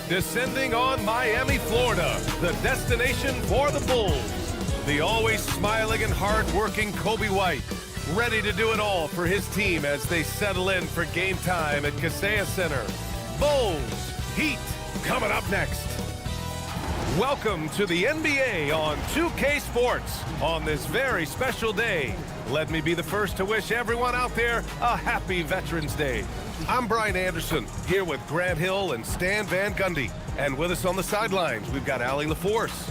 Descending on Miami, Florida, the destination for the Bulls. The always smiling and hard-working Kobe White, ready to do it all for his team as they settle in for game time at KBA Center. Bulls, Heat, coming up next. Welcome to the NBA on 2K Sports on this very special day. Let me be the first to wish everyone out there a happy Veterans Day. I'm Brian Anderson, here with Grant Hill and Stan Van Gundy. And with us on the sidelines, we've got Allie LaForce.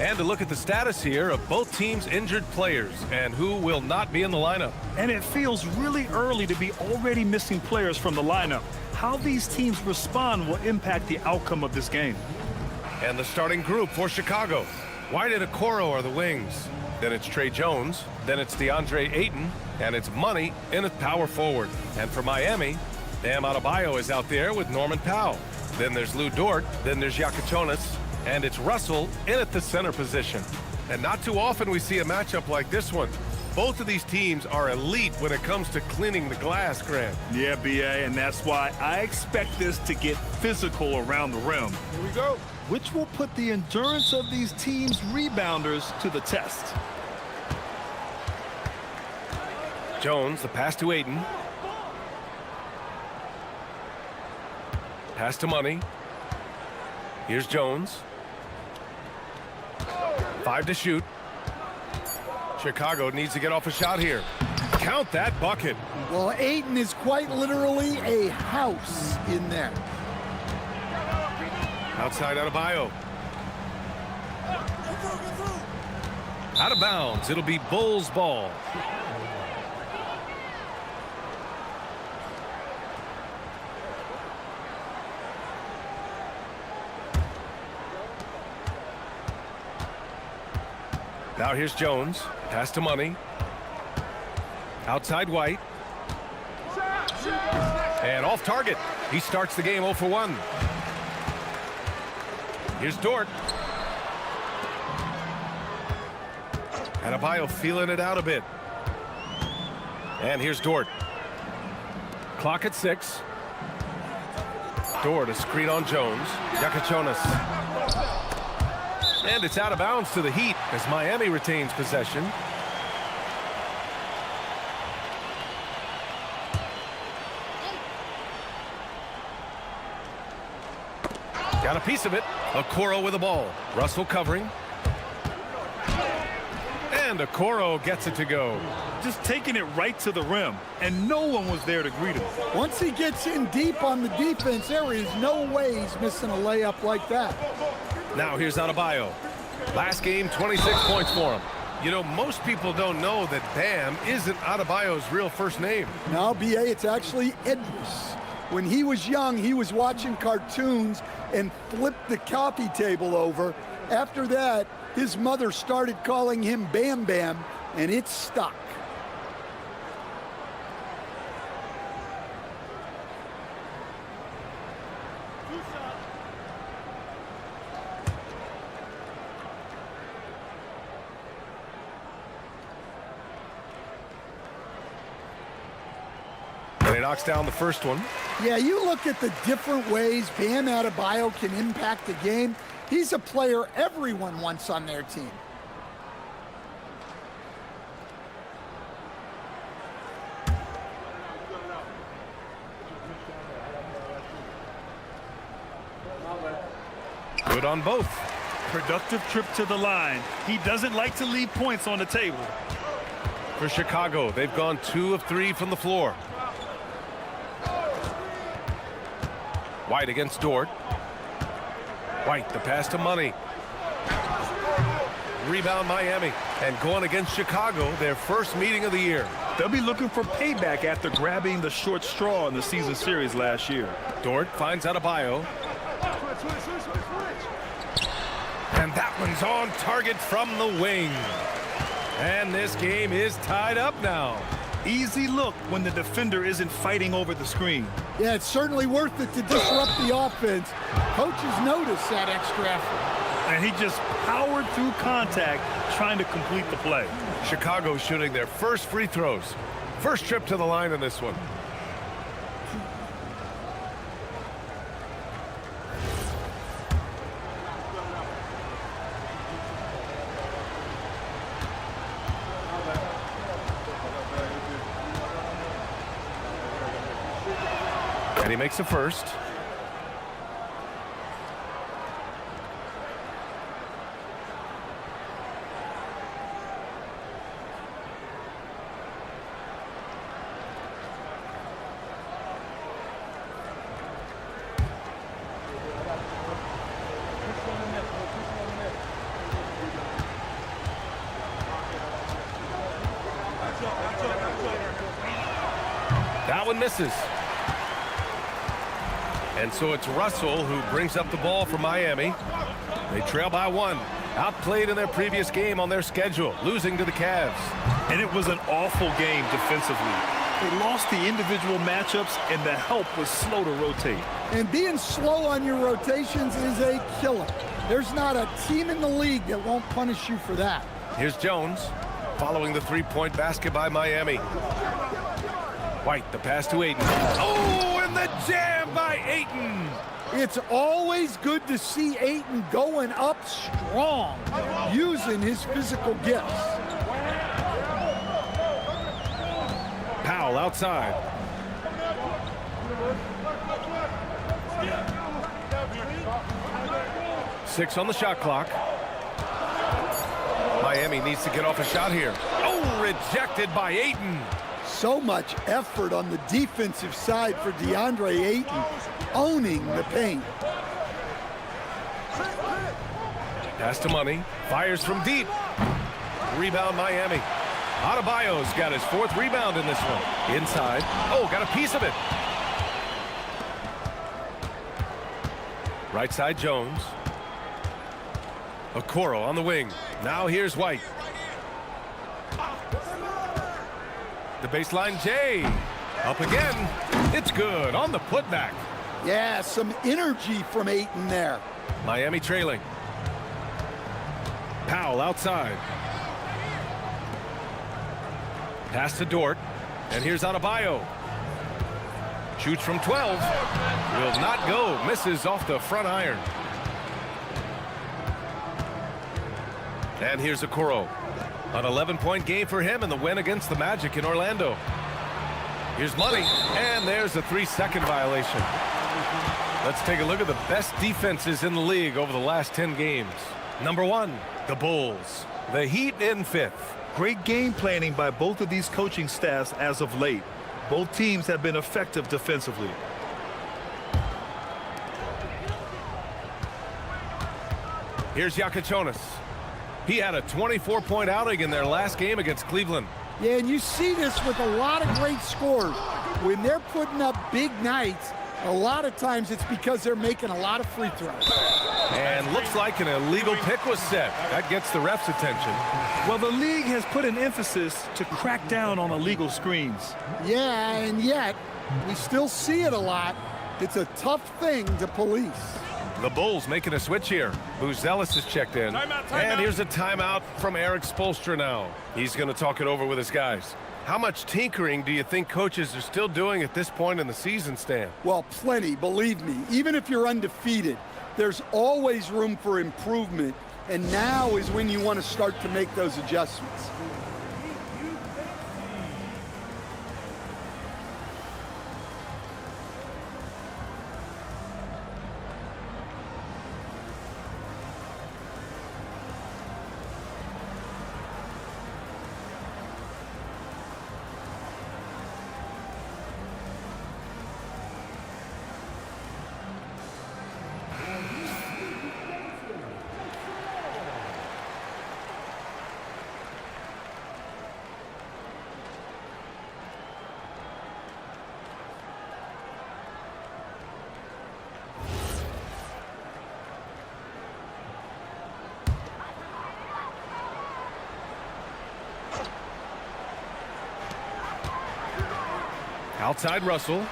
And to look at the status here of both teams' injured players and who will not be in the lineup. And it feels really early to be already missing players from the lineup. How these teams respond will impact the outcome of this game. And the starting group for Chicago. White and Okoro are the wings. Then it's Trey Jones. Then it's DeAndre Ayton. And it's Money in at power forward. And for Miami, Bam Adebayo is out there with Norman Powell. Then there's Lou Dort. Then there's Jonas. And it's Russell in at the center position. And not too often we see a matchup like this one. Both of these teams are elite when it comes to cleaning the glass, Grant. Yeah, BA, and that's why I expect this to get physical around the rim. Here we go. Which will put the endurance of these teams' rebounders to the test. Jones, the pass to Ayton. Pass to Money. Here's Jones. 5 to shoot. Chicago needs to get off a shot here. Count that bucket. Well, Ayton is quite literally a house in there. Outside Adebayo. Out of bounds. It'll be Bulls ball. Now here's Jones. Pass to Money. Outside White. And off target. He starts the game 0 for 1. Here's Dort. Adebayo feeling it out a bit. And here's Dort. Clock at 6. Dort, a screen on Jones. Jonas. And it's out of bounds to the Heat as Miami retains possession. Got a piece of it. Okoro with the ball. Russell covering. And Okoro gets it to go. Just taking it right to the rim, and no one was there to greet him. Once he gets in deep on the defense, there is no way he's missing a layup like that. Now here's Adebayo. Last game, 26 points for him. You know, most people don't know that Bam isn't Adebayo's real first name. Now, BA, it's actually Idris. When he was young, he was watching cartoons and flipped the coffee table over. After that, his mother started calling him Bam Bam, and it stuck. And he knocks down the first one. Yeah, you look at the different ways Bam Adebayo can impact the game. He's a player everyone wants on their team. Good on both. Productive trip to the line. He doesn't like to leave points on the table. For Chicago, they've gone 2 of 3 from the floor. White against Dort. White, the pass to Money. Rebound Miami. And going against Chicago, their first meeting of the year. They'll be looking for payback after grabbing the short straw in the season series last year. Dort finds Adebayo. And that one's on target from the wing. And this game is tied up now. Easy look when the defender isn't fighting over the screen. Yeah, it's certainly worth it to disrupt the offense. Coaches notice that extra effort. And he just powered through contact trying to complete the play. Chicago shooting their first free throws. First trip to the line in this one. he makes the first. That one misses. And so it's Russell who brings up the ball for Miami. They trail by 1. Outplayed in their previous game on their schedule, losing to the Cavs. And it was an awful game defensively. They lost the individual matchups, and the help was slow to rotate. And being slow on your rotations is a killer. There's not a team in the league that won't punish you for that. Here's Jones, following the three-point basket by Miami. White, the pass to Ayton. Oh, and the jam by Ayton! It's always good to see Ayton going up strong, using his physical gifts. Powell outside. Six on the shot clock. Miami needs to get off a shot here. Oh, rejected by Ayton. So much effort on the defensive side for DeAndre Ayton, owning the paint. Pass to Money. Fires from deep. Rebound Miami. Adebayo's got his 4th rebound in this one. Inside. Oh, got a piece of it. Right side Jones. Okoro on the wing. Now here's White. The baseline Jay. Up again. It's good on the putback. Yeah, some energy from Ayton there. Miami trailing. Powell outside. Pass to Dort. And here's Adebayo. Shoots from 12. Will not go. Misses off the front iron. And here's Okoro. An 11-point game for him in the win against the Magic in Orlando. Here's Money. And there's a 3-second violation. Let's take a look at the best defenses in the league over the last 10 games. Number 1, the Bulls. The Heat in 5th. Great game planning by both of these coaching staffs as of late. Both teams have been effective defensively. Here's Yakichonis. He had a 24-point outing in their last game against Cleveland. Yeah, and you see this with a lot of great scores. When they're putting up big nights, a lot of times it's because they're making a lot of free throws. And looks like an illegal pick was set. That gets the ref's attention. Well, the league has put an emphasis to crack down on illegal screens. Yeah, and yet we still see it a lot. It's a tough thing to police. The Bulls making a switch here. Buzelis is checked in. And here's a timeout from Eric Spoelstra now. He's going to talk it over with his guys. How much tinkering do you think coaches are still doing at this point in the season, Stan? Well, plenty, believe me. Even if you're undefeated, there's always room for improvement. And now is when you want to start to make those adjustments. Outside Russell.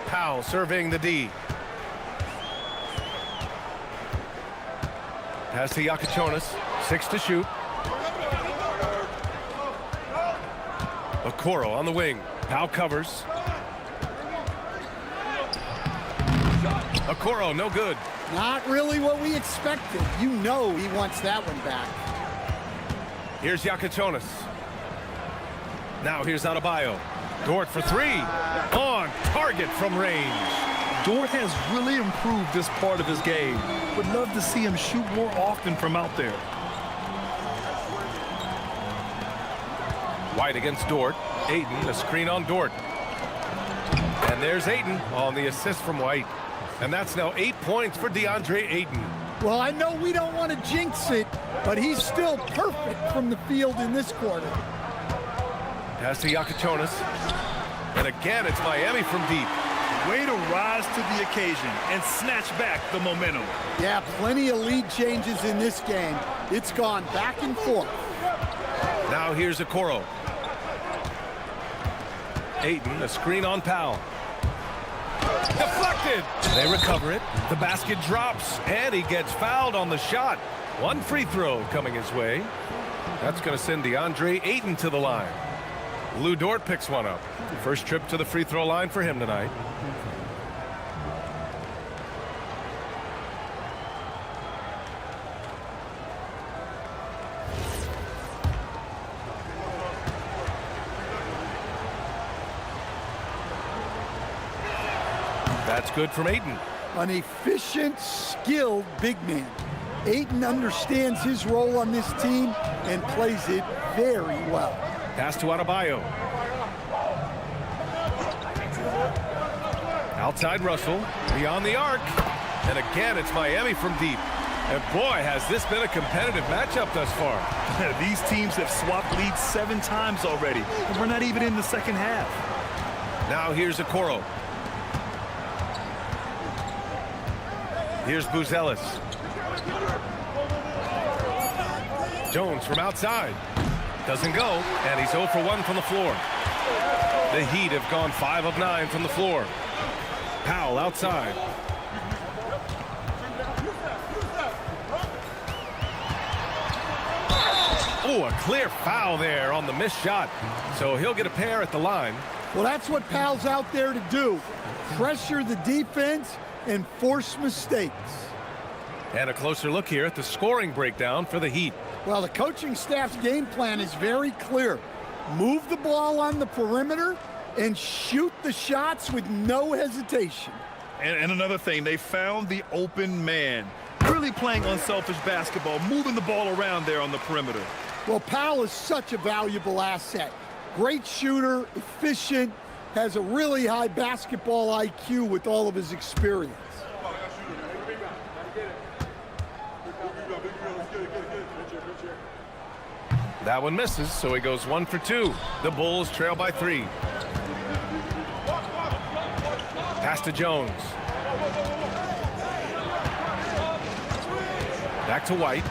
Powell surveying the D. Pass to Yakichonis. 6 to shoot. Okoro on the wing. Powell covers. Okoro, no good. Not really what we expected. You know he wants that one back. Here's Yakichonis. Now here's Adebayo. Dort for three. On target from range. Dort has really improved this part of his game. Would love to see him shoot more often from out there. White against Dort. Ayton, a screen on Dort. And there's Ayton on the assist from White. And that's now 8 points for DeAndre Ayton. Well, I know we don't want to jinx it, but he's still perfect from the field in this quarter. Pass to Yakachonis. And again, it's Miami from deep. Way to rise to the occasion and snatch back the momentum. Yeah, plenty of lead changes in this game. It's gone back and forth. Now here's Okoro. Ayton, a screen on Powell. Deflected. They recover it. The basket drops, and he gets fouled on the shot. One free throw coming his way. That's going to send DeAndre Ayton to the line. Lou Dort picks one up. First trip to the free throw line for him tonight. That's good from Ayton. An efficient, skilled big man. Ayton understands his role on this team and plays it very well. Pass to Adebayo. Outside Russell, beyond the arc. And again, it's Miami from deep. And boy, has this been a competitive matchup thus far. These teams have swapped leads 7 times already, and we're not even in the second half. Now here's Okoro. Here's Buzelis. Jones from outside. Doesn't go, and he's 0 for 1 from the floor. The Heat have gone 5 of 9 from the floor. Powell outside. Oh, a clear foul there on the missed shot. So he'll get a pair at the line. Well, that's what Powell's out there to do. Pressure the defense and force mistakes. And a closer look here at the scoring breakdown for the Heat. Well, the coaching staff's game plan is very clear. Move the ball on the perimeter and shoot the shots with no hesitation. And another thing, they found the open man. Really playing unselfish basketball, moving the ball around there on the perimeter. Well, Powell is such a valuable asset. Great shooter, efficient, has a really high basketball IQ with all of his experience. That one misses, so he goes 1 for 2. The Bulls trail by 3. Pass to Jones. Back to White.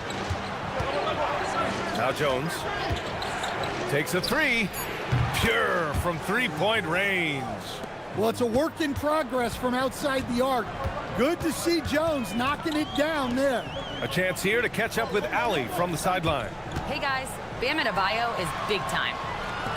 Now Jones takes a 3. Pure from three-point range. Well, it's a work in progress from outside the arc. Good to see Jones knocking it down there. A chance here to catch up with Allie from the sideline. Hey guys, Bam Adebayo is big time.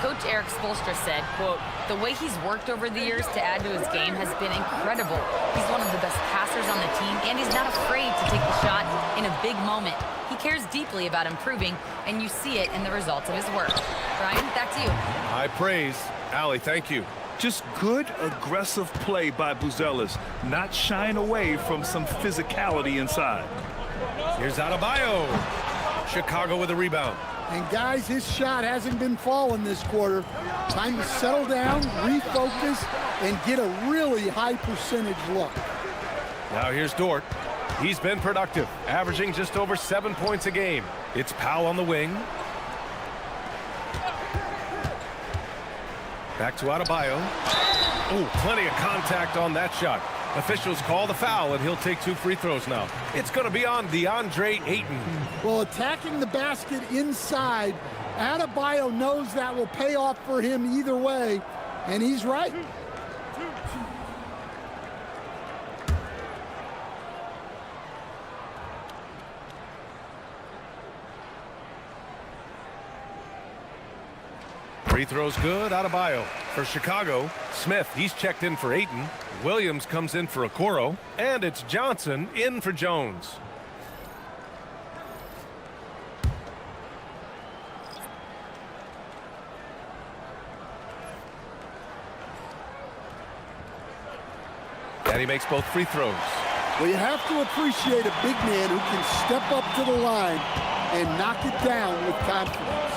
Coach Eric Spoelstra said, quote, "The way he's worked over the years to add to his game has been incredible. He's one of the best passers on the team, and he's not afraid to take the shot in a big moment. He cares deeply about improving, and you see it in the results of his work." Brian, back to you. High praise. Allie, thank you. Just good, aggressive play by Buzelis, not shying away from some physicality inside. Here's Adebayo. Chicago with a rebound. And guys, his shot hasn't been falling this quarter. Time to settle down, refocus, and get a really high percentage look. Now here's Dort. He's been productive, averaging just over 7 points a game. It's Powell on the wing. Back to Adebayo. Oh, plenty of contact on that shot. Officials call the foul, and he'll take 2 free throws now. It's going to be on DeAndre Ayton. Well, attacking the basket inside, Adebayo knows that will pay off for him either way, and he's right. Free throws good, Adebayo. For Chicago, Smith, he's checked in for Ayton. Williams comes in for Okoro. And it's Johnson in for Jones. he makes both free throws. Well, you have to appreciate a big man who can step up to the line and knock it down with confidence.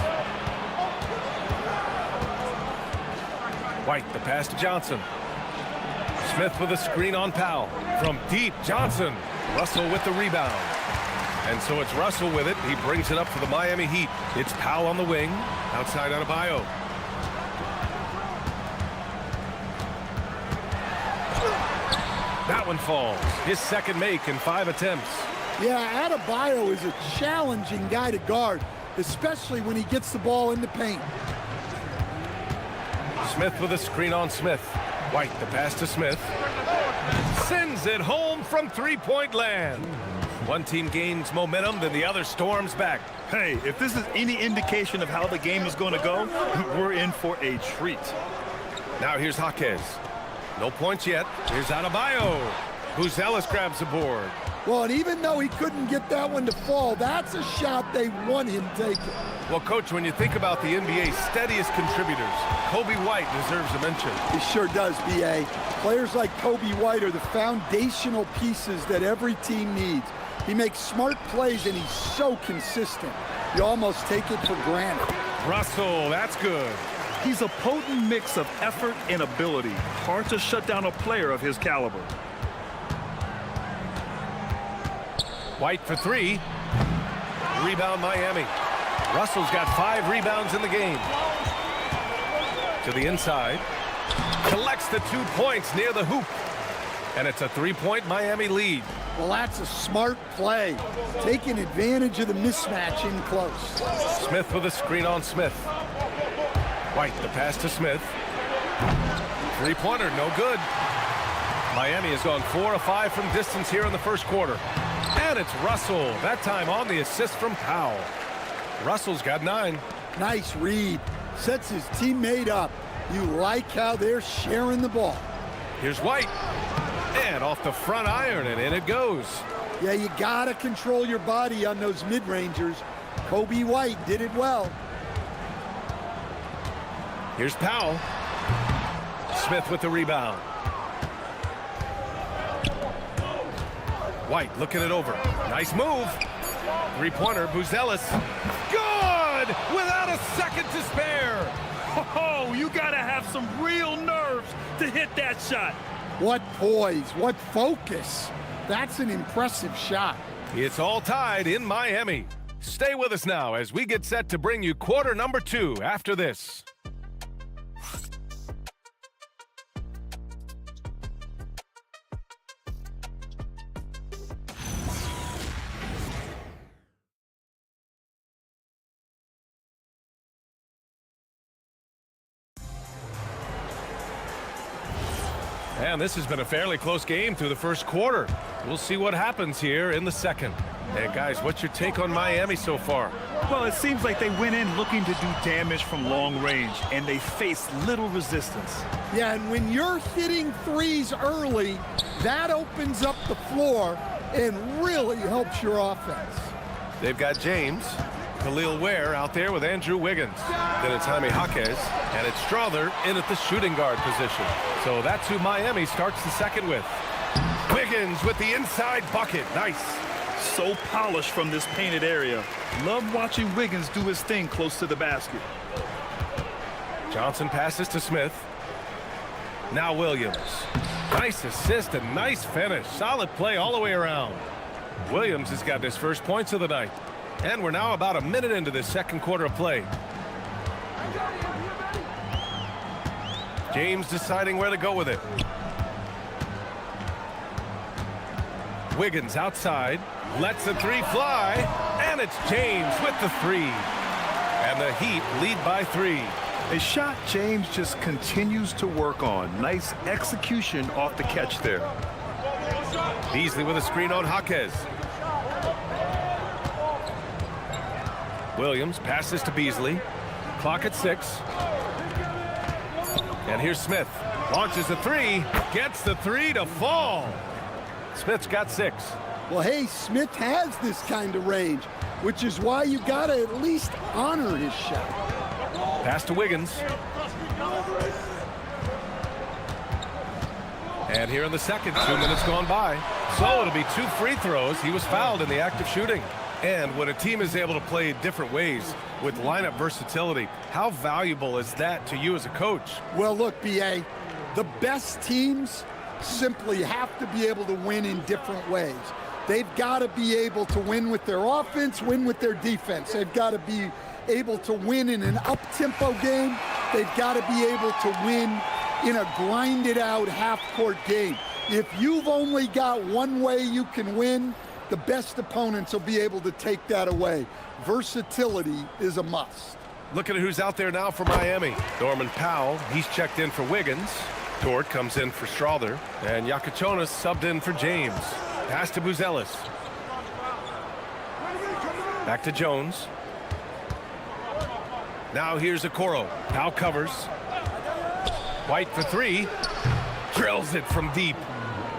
White, the pass to Johnson. Smith with a screen on Powell. From deep, Johnson. Russell with the rebound. And so it's Russell with it. He brings it up for the Miami Heat. It's Powell on the wing. Outside Adebayo. That one falls. His second make in 5 attempts. Yeah, Adebayo is a challenging guy to guard, especially when he gets the ball in the paint. Smith with a screen on Smith. White, the pass to Smith. Sends it home from three-point land. One team gains momentum, then the other storms back. Hey, if this is any indication of how the game is going to go, we're in for a treat. Now here's Jaquez. No points yet. Here's Adebayo. Buzelis grabs the board. Well, and even though he couldn't get that one to fall, that's a shot they want him taking. Well, Coach, when you think about the NBA's steadiest contributors, Kobe White deserves a mention. He sure does, B.A. Players like Kobe White are the foundational pieces that every team needs. He makes smart plays, and he's so consistent. You almost take it for granted. Russell, that's good. He's a potent mix of effort and ability. Hard to shut down a player of his caliber. White for three. Rebound Miami. Russell's got 5 rebounds in the game. To the inside. Collects the 2 points near the hoop. And it's a 3-point Miami lead. Well, that's a smart play. Taking advantage of the mismatch in close. Smith with a screen on Smith. White, the pass to Smith. Three-pointer, no good. Miami has gone 4 of 5 from distance here in the first quarter. And it's Russell, that time on the assist from Powell. Russell's got 9. Nice read. Sets his teammate up. You like how they're sharing the ball. Here's White. And off the front iron, and in it goes. Yeah, you gotta control your body on those mid-rangers. Kobe White did it well. Here's Powell. Smith with the rebound. White looking it over. Nice move. Three-pointer, Buzelis. Good! Without a second to spare. Oh, you got to have some real nerves to hit that shot. What poise, what focus. That's an impressive shot. It's all tied in Miami. Stay with us now as we get set to bring you quarter number 2 after this. And this has been a fairly close game through the first quarter. We'll see what happens here in the second. And guys, what's your take on Miami so far? Well, it seems like they went in looking to do damage from long range, and they faced little resistance. Yeah, and when you're hitting threes early, that opens up the floor and really helps your offense. They've got James, Khalil Ware out there with Andrew Wiggins. Then it's Jaime Jaquez, and it's Strother in at the shooting guard position. So that's who Miami starts the second with. Wiggins with the inside bucket. Nice. So polished from this painted area. Love watching Wiggins do his thing close to the basket. Johnson passes to Smith. Now Williams. Nice assist and nice finish. Solid play all the way around. Williams has gotten his first points of the night. And we're now about a minute into this second quarter of play. James deciding where to go with it. Wiggins outside. Lets the three fly. And it's James with the 3. And the Heat lead by 3. A shot James just continues to work on. Nice execution off the catch there. Beasley with a screen on Jaquez. Williams passes to Beasley. Clock at 6. And here's Smith. Launches the 3. Gets the 3 to fall. Smith's got 6. Well, hey, Smith has this kind of range, which is why you got to at least honor his shot. Pass to Wiggins. And here in the second, 2 minutes gone by. So it'll be 2 free throws. He was fouled in the act of shooting. And when a team is able to play different ways with lineup versatility, how valuable is that to you as a coach? Well, look, BA, the best teams simply have to be able to win in different ways. They've got to be able to win with their offense, win with their defense. They've got to be able to win in an up-tempo game. They've got to be able to win in a grinded-out half-court game. If you've only got one way you can win, the best opponents will be able to take that away. Versatility is a must. Looking at who's out there now for Miami. Norman Powell, he's checked in for Wiggins. Dort comes in for Strother. And Yakachonis subbed in for James. Pass to Buzelis. Back to Jones. Now here's Okoro. Powell covers. White for 3. Drills it from deep.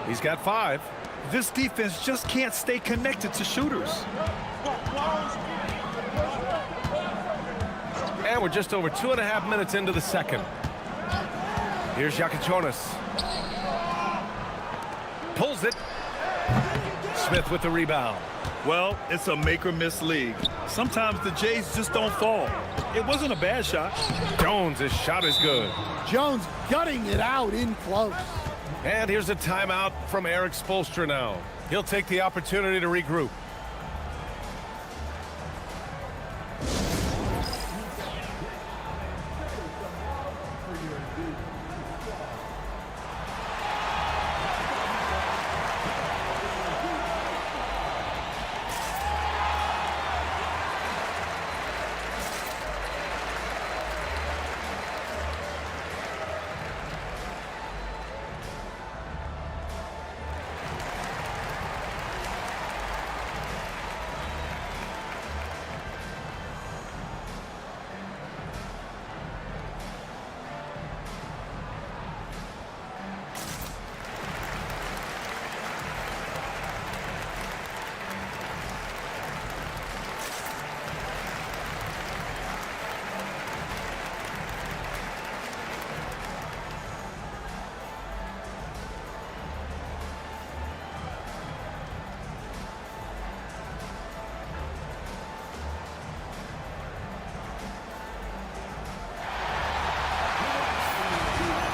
He's got 5. This defense just can't stay connected to shooters. And we're just over 2.5 minutes into the second. Here's Yakachonis. Pulls it. Smith with the rebound. Well, it's a make-or-miss league. Sometimes the Jays just don't fall. It wasn't a bad shot. Jones' shot is good. Jones gutting it out in close. And here's a timeout from Eric Spoelstra now. He'll take the opportunity to regroup.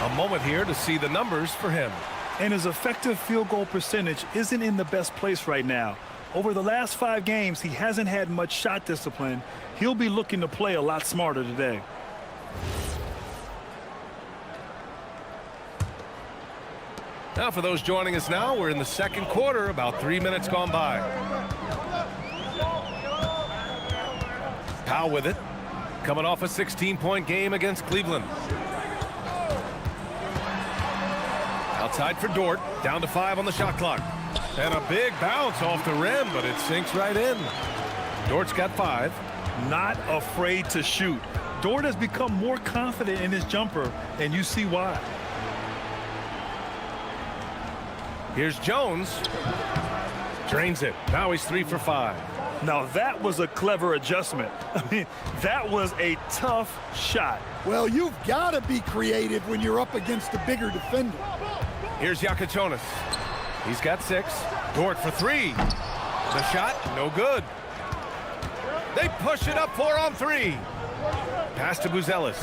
A moment here to see the numbers for him. And his effective field goal percentage isn't in the best place right now. Over the last 5 games, he hasn't had much shot discipline. He'll be looking to play a lot smarter today. Now for those joining us now, we're in the second quarter, about 3 minutes gone by. Powell with it, coming off a 16-point game against Cleveland. Outside for Dort, down to 5 on the shot clock. And a big bounce off the rim, but it sinks right in. Dort's got 5. Not afraid to shoot. Dort has become more confident in his jumper, and you see why. Here's Jones. Drains it. Now he's 3 for 5. Now that was a clever adjustment. I mean, that was a tough shot. Well, you've got to be creative when you're up against a bigger defender. Here's Yakachonis. He's got 6. Dort for 3. The shot, no good. They push it up 4 on 3. Pass to Buzelis.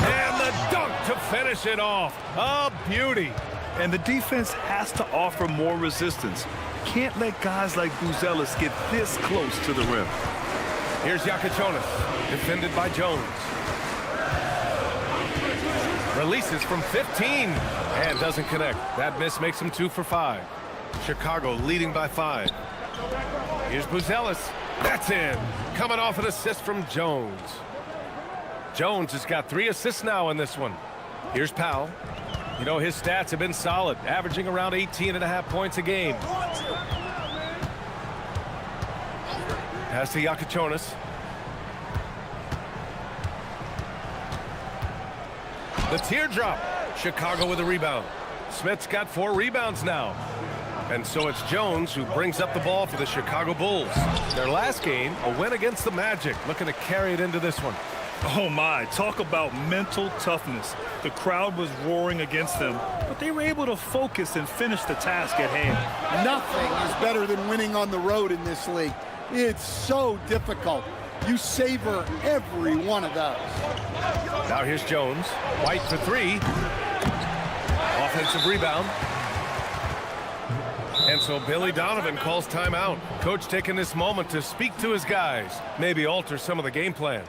And the dunk to finish it off. A beauty. And the defense has to offer more resistance. Can't let guys like Buzelis get this close to the rim. Here's Yakachonis, defended by Jones. Releases from 15 and doesn't connect. That miss makes him 2 for 5. Chicago leading by 5. Here's Buzelis. That's in. Coming off an assist from Jones. Jones has got 3 assists now in this one. Here's Powell. You know, his stats have been solid, averaging around 18.5 points a game. Pass to Yakachonis. The teardrop. Chicago with a rebound. Smith's got 4 rebounds now. And so it's Jones who brings up the ball for the Chicago Bulls. Their last game, a win against the Magic, looking to carry it into this one. Oh my, talk about mental toughness. The crowd was roaring against them, but they were able to focus and finish the task at hand. Nothing is better than winning on the road in this league. It's so difficult. You savor every one of those. Now here's Jones. White for three. Offensive rebound. And so Billy Donovan calls timeout. Coach taking this moment to speak to his guys, maybe alter some of the game plan.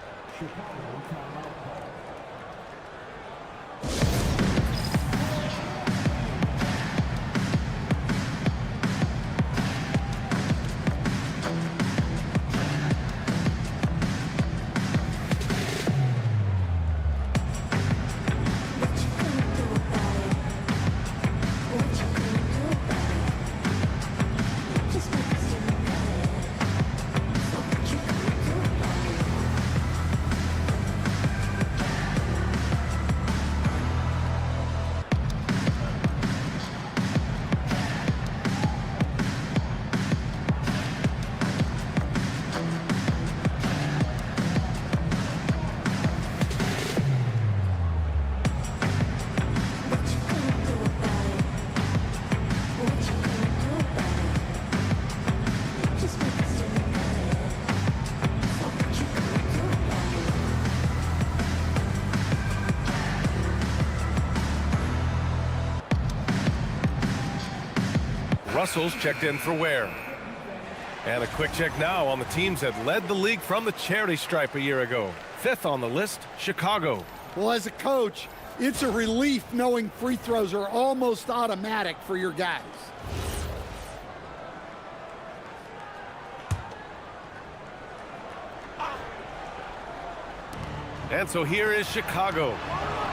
Russell's checked in for Ware. And a quick check now on the teams that led the league from the charity stripe a year ago. Fifth on the list, Chicago. Well, as a coach, it's a relief knowing free throws are almost automatic for your guys. And so here is Chicago.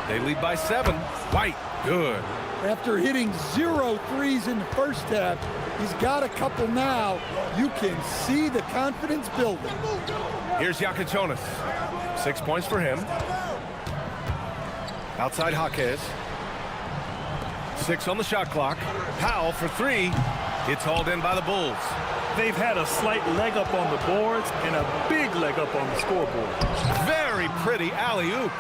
They lead by 7. White, good. After hitting 0 threes in the first half, he's got a couple now. You can see the confidence building. Here's Yakichonis. 6 points for him. Outside Jaquez. 6 on the shot clock. Powell for 3. It's hauled in by the Bulls. They've had a slight leg up on the boards and a big leg up on the scoreboard. Very pretty alley-oop.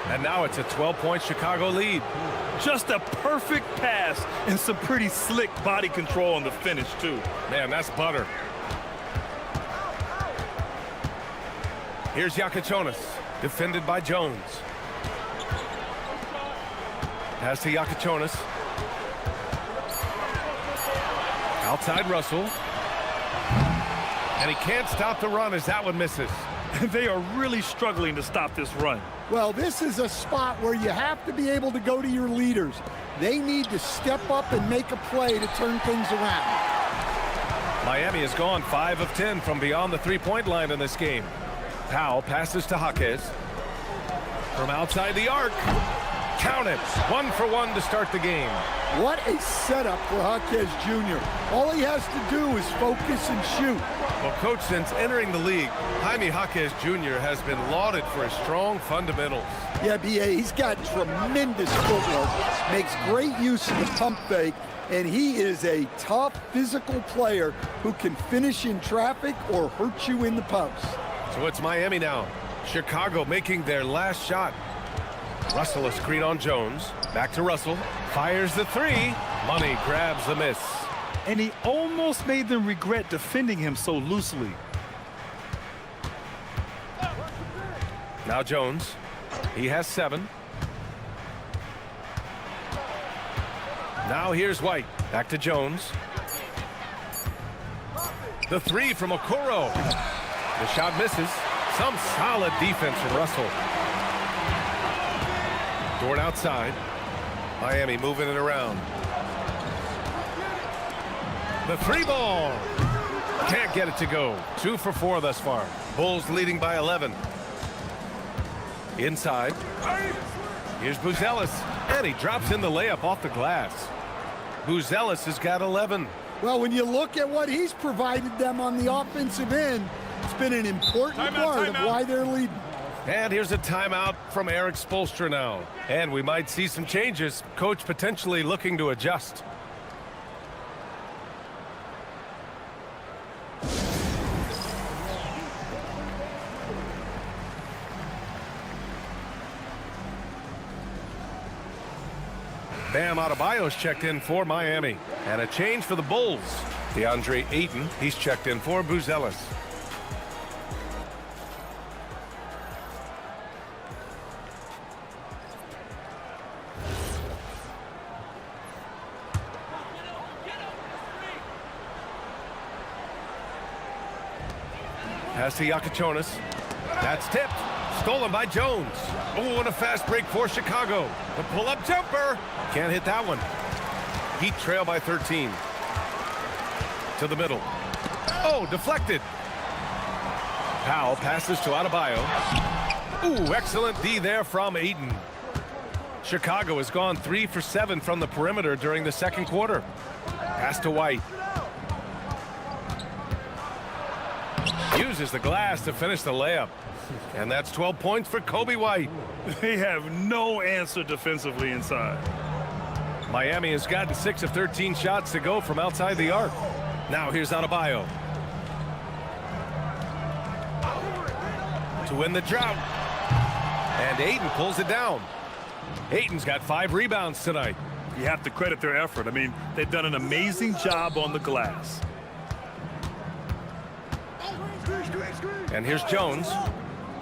And now it's a 12-point Chicago lead. Just a perfect pass and some pretty slick body control on the finish, too. Man, that's butter. Here's Yakichonis, defended by Jones. Pass to Yakichonis. Outside Russell. And he can't stop the run as that one misses. They are really struggling to stop this run. Well, this is a spot where you have to be able to go to your leaders. They need to step up and make a play to turn things around. Miami has gone 5 of 10 from beyond the three-point line in this game. Powell passes to Jaquez. From outside the arc. Count it. 1 for 1 to start the game. What a setup for Jaquez Jr. All he has to do is focus and shoot. Well, Coach, since entering the league, Jaime Jaquez Jr. has been lauded for his strong fundamentals. Yeah, BA, he's got tremendous footwork, makes great use of the pump fake, and he is a tough physical player who can finish in traffic or hurt you in the post. So it's Miami now. Chicago making their last shot. Russell a screen on Jones. Back to Russell. Fires the 3. Money grabs the miss. And he almost made them regret defending him so loosely. Now Jones. He has 7. Now here's White. Back to Jones. The 3 from Okoro. The shot misses. Some solid defense from Russell. Dort outside. Miami moving it around. The 3 ball. Can't get it to go. 2 for 4 thus far. Bulls leading by 11. Inside. Here's Buzelis. And he drops in the layup off the glass. Buzelis has got 11. Well, when you look at what he's provided them on the offensive end, it's been an important part of why they're leading. And here's a timeout from Eric Spoelstra now. And we might see some changes. Coach potentially looking to adjust. Bam Adebayo's checked in for Miami. And a change for the Bulls. DeAndre Ayton, he's checked in for Buzelis. Pass to Yakichonis. That's tipped. Stolen by Jones. Oh, and a fast break for Chicago. The pull-up jumper. Can't hit that one. Heat trail by 13. To the middle. Oh, deflected. Powell passes to Adebayo. Ooh, excellent D there from Ayton. Chicago has gone 3 for 7 from the perimeter during the second quarter. Pass to White. Uses the glass to finish the layup. And that's 12 points for Kobe White. They have no answer defensively inside. Miami has gotten 6 of 13 shots to go from outside the arc. Now here's Adebayo. To win the drought. And Ayton pulls it down. Ayton's got 5 rebounds tonight. You have to credit their effort. I mean, they've done an amazing job on the glass. And here's Jones.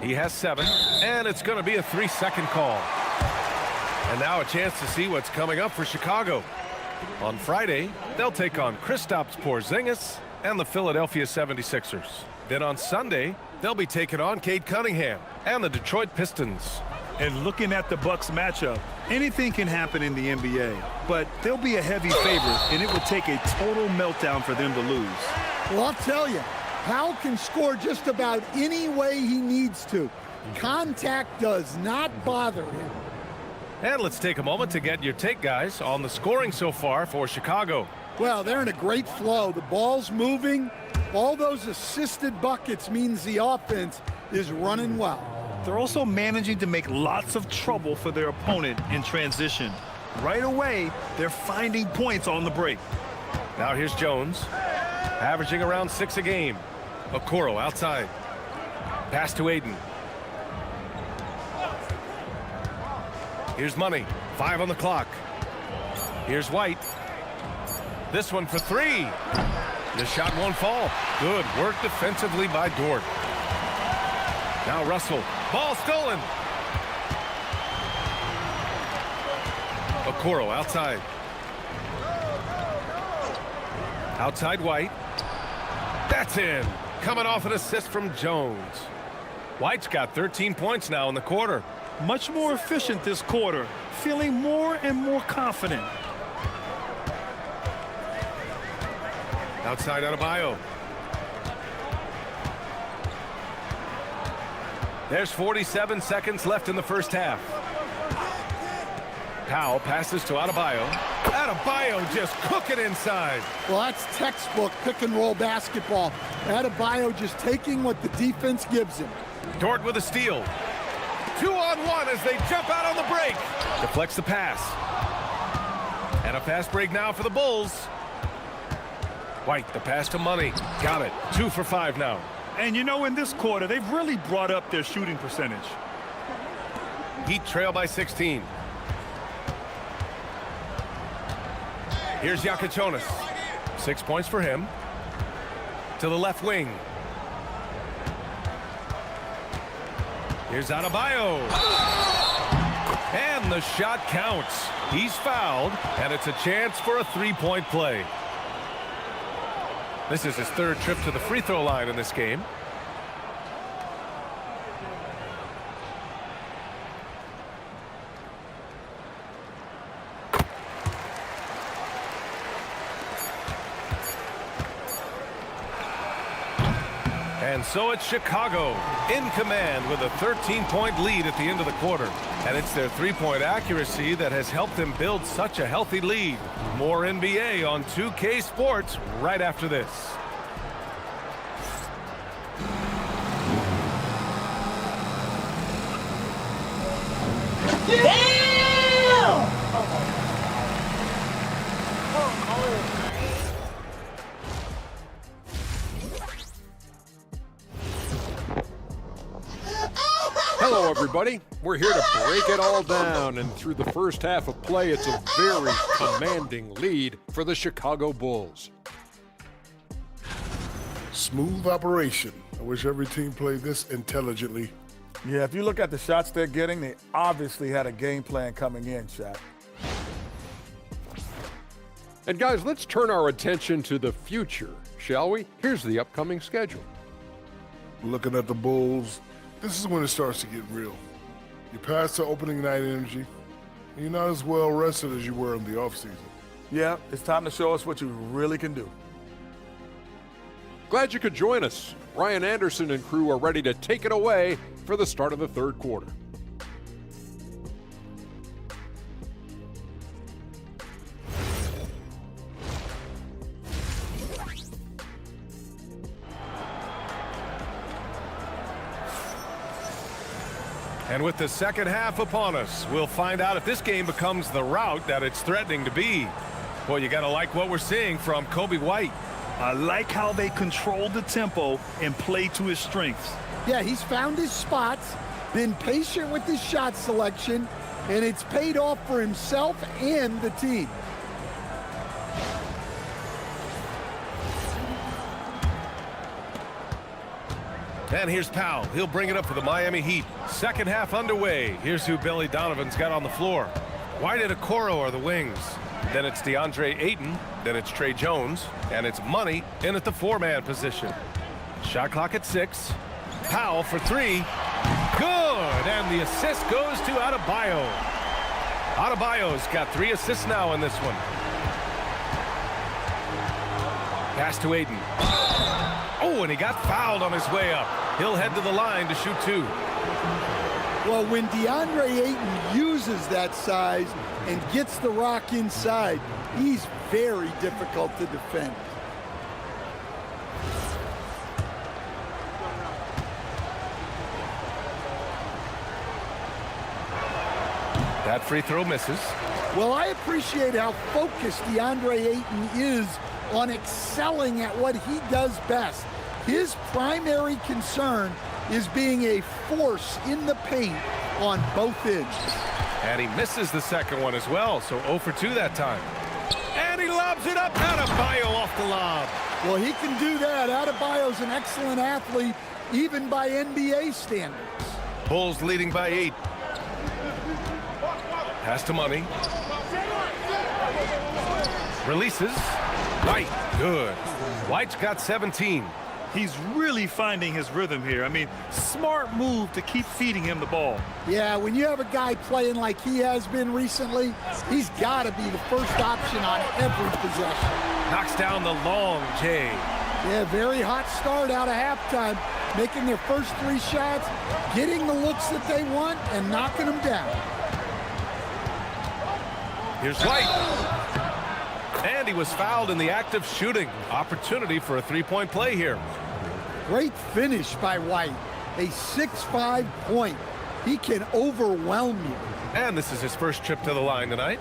He has 7, and it's going to be a 3-second call. And now a chance to see what's coming up for Chicago. On Friday, they'll take on Kristaps Porzingis and the Philadelphia 76ers. Then on Sunday, they'll be taking on Cade Cunningham and the Detroit Pistons. And looking at the Bucks matchup, anything can happen in the NBA, but they'll be a heavy favorite, and it would take a total meltdown for them to lose. Well, I'll tell you, Powell can score just about any way he needs to. Contact does not bother him. And let's take a moment to get your take, guys, on the scoring so far for Chicago. Well, they're in a great flow. The ball's moving. All those assisted buckets means the offense is running well. They're also managing to make lots of trouble for their opponent in transition. Right away, they're finding points on the break. Now here's Jones, averaging around 6 a game. Okoro outside. Pass to Ayton. Here's Money. 5 on the clock. Here's White. This one for 3. The shot won't fall. Good work defensively by Dort. Now Russell. Ball stolen. Okoro outside. Outside White. That's in. Coming off an assist from Jones. White's got 13 points now in the quarter. Much more efficient this quarter, feeling more and more confident. Outside Adebayo. There's 47 seconds left in the first half. Powell passes to Adebayo. Adebayo just cooking inside. Well, that's textbook pick-and-roll basketball. Adebayo just taking what the defense gives him. Dort with a steal. 2-on-1 as they jump out on the break. Deflects the pass. And a fast break now for the Bulls. White, the pass to Money. Got it. 2 for 5 now. And you know, in this quarter, they've really brought up their shooting percentage. Heat trail by 16. Here's Yakichonis. 6 points for him. To the left wing. Here's Adebayo. And the shot counts. He's fouled, and it's a chance for a 3-point play. This is his 3rd trip to the free throw line in this game. And so it's Chicago in command with a 13-point lead at the end of the quarter. And it's their 3-point accuracy that has helped them build such a healthy lead. More NBA on 2K Sports right after this. Hello, everybody. everybody. We're here to break it all down, and through the first half of play, it's a very commanding lead for the Chicago Bulls. Smooth operation. I wish every team played this intelligently. Yeah, if you look at the shots they're getting, they obviously had a game plan coming in, Shaq. And guys, let's turn our attention to the future, shall we? Here's the upcoming schedule. Looking at the Bulls, this is when it starts to get real. You're past the opening night energy, and you're not as well rested as you were in the offseason. Yeah, it's time to show us what you really can do. Glad you could join us. Ryan Anderson and crew are ready to take it away for the start of the third quarter. And with the second half upon us, we'll find out if this game becomes the rout that it's threatening to be. Boy, you got to like what we're seeing from Coby White. I like how they control the tempo and play to his strengths. Yeah, he's found his spots, been patient with his shot selection, and it's paid off for himself and the team. And here's Powell. He'll bring it up for the Miami Heat. Second half underway. Here's who Billy Donovan's got on the floor. White and Okoro are the wings. Then it's DeAndre Ayton. Then it's Trey Jones. And it's Money in at the four-man position. Shot clock at 6. Powell for 3. Good. And the assist goes to Adebayo. Adebayo's got 3 assists now in this one. Pass to Ayton. Oh, and he got fouled on his way up. He'll head to the line to shoot 2. Well, when DeAndre Ayton uses that size and gets the rock inside, he's very difficult to defend. That free throw misses. Well, I appreciate how focused DeAndre Ayton is on excelling at what he does best. His primary concern is being a force in the paint on both ends. And he misses the second one as well, so 0 for 2 that time. And he lobs it up. Adebayo off the lob. Well, he can do that. Adebayo's an excellent athlete, even by NBA standards. Bulls leading by 8. Pass to Money. Releases. White. Good. White's got 17. He's really finding his rhythm here. I mean, smart move to keep feeding him the ball. Yeah, when you have a guy playing like he has been recently, he's got to be the first option on every possession. Knocks down the long J. Yeah, very hot start out of halftime, making their first 3 shots, getting the looks that they want, and knocking them down. Here's White. And he was fouled in the act of shooting. Opportunity for a three-point play here. Great finish by White. A 6'5" point. He can overwhelm you. And this is his first trip to the line tonight.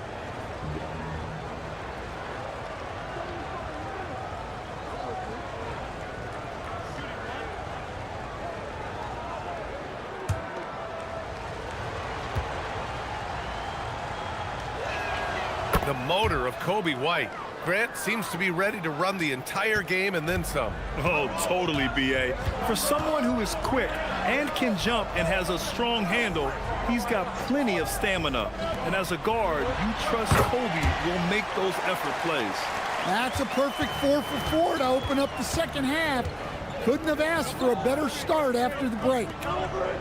The motor of Coby White. Grant seems to be ready to run the entire game and then some. Oh, totally, B.A. For someone who is quick and can jump and has a strong handle, he's got plenty of stamina. And as a guard, you trust Coby will make those effort plays. That's a perfect 4 for 4 to open up the second half. Couldn't have asked for a better start after the break.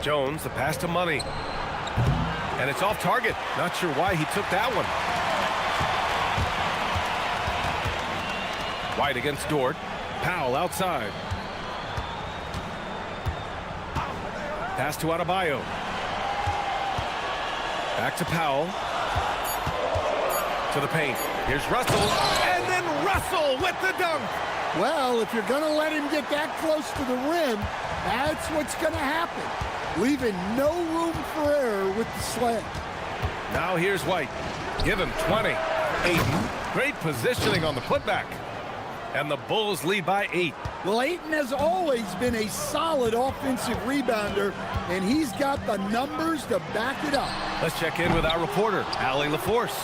Jones, the pass to Money. And it's off target. Not sure why he took that one. White against Dort. Powell outside. Pass to Adebayo. Back to Powell. To the paint. Here's Russell. And then Russell with the dunk. Well, if you're going to let him get that close to the rim, that's what's going to happen. Leaving no room for error with the slam. Now here's White. Give him 20. Ayton. Great positioning on the putback. And the Bulls lead by 8. Well, Ayton has always been a solid offensive rebounder, and he's got the numbers to back it up. Let's check in with our reporter, Allie LaForce.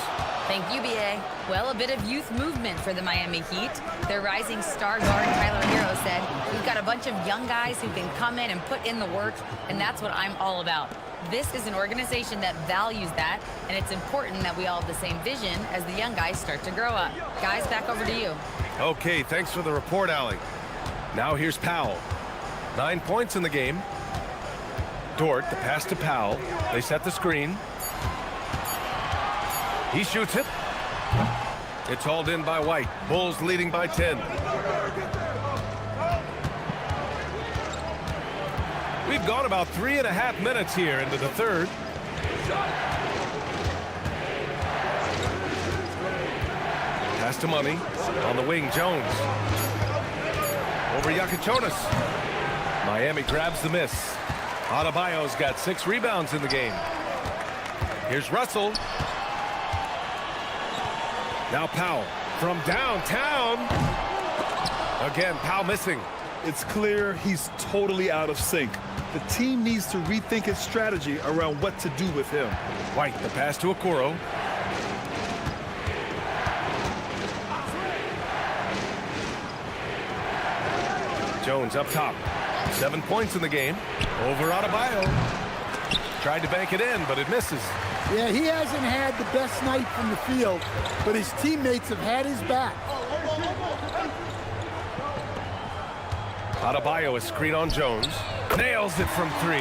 Thank you, BA. Well, a bit of youth movement for the Miami Heat. Their rising star guard, Tyler Hero, said, "We've got a bunch of young guys who can come in and put in the work, and that's what I'm all about." This is an organization that values that, and it's important that we all have the same vision as the young guys start to grow up. Guys, back over to you. Okay, thanks for the report, Allie. Now here's Powell. 9 points in the game. Dort, the pass to Powell. They set the screen. He shoots it. It's hauled in by White. Bulls leading by 10. We've gone about 3.5 minutes here into the third. Pass to Money. On the wing, Jones. Over Yakachonis. Miami grabs the miss. Adebayo's got 6 rebounds in the game. Here's Russell. Now Powell from downtown. Again, Powell missing. It's clear he's totally out of sync. The team needs to rethink its strategy around what to do with him. White, the pass to Okoro. Jones up top. 7 points in the game. Over Adebayo. Tried to bank it in, but it misses. Yeah, he hasn't had the best night from the field, but his teammates have had his back. Adebayo, a screen on Jones. Nails it from 3.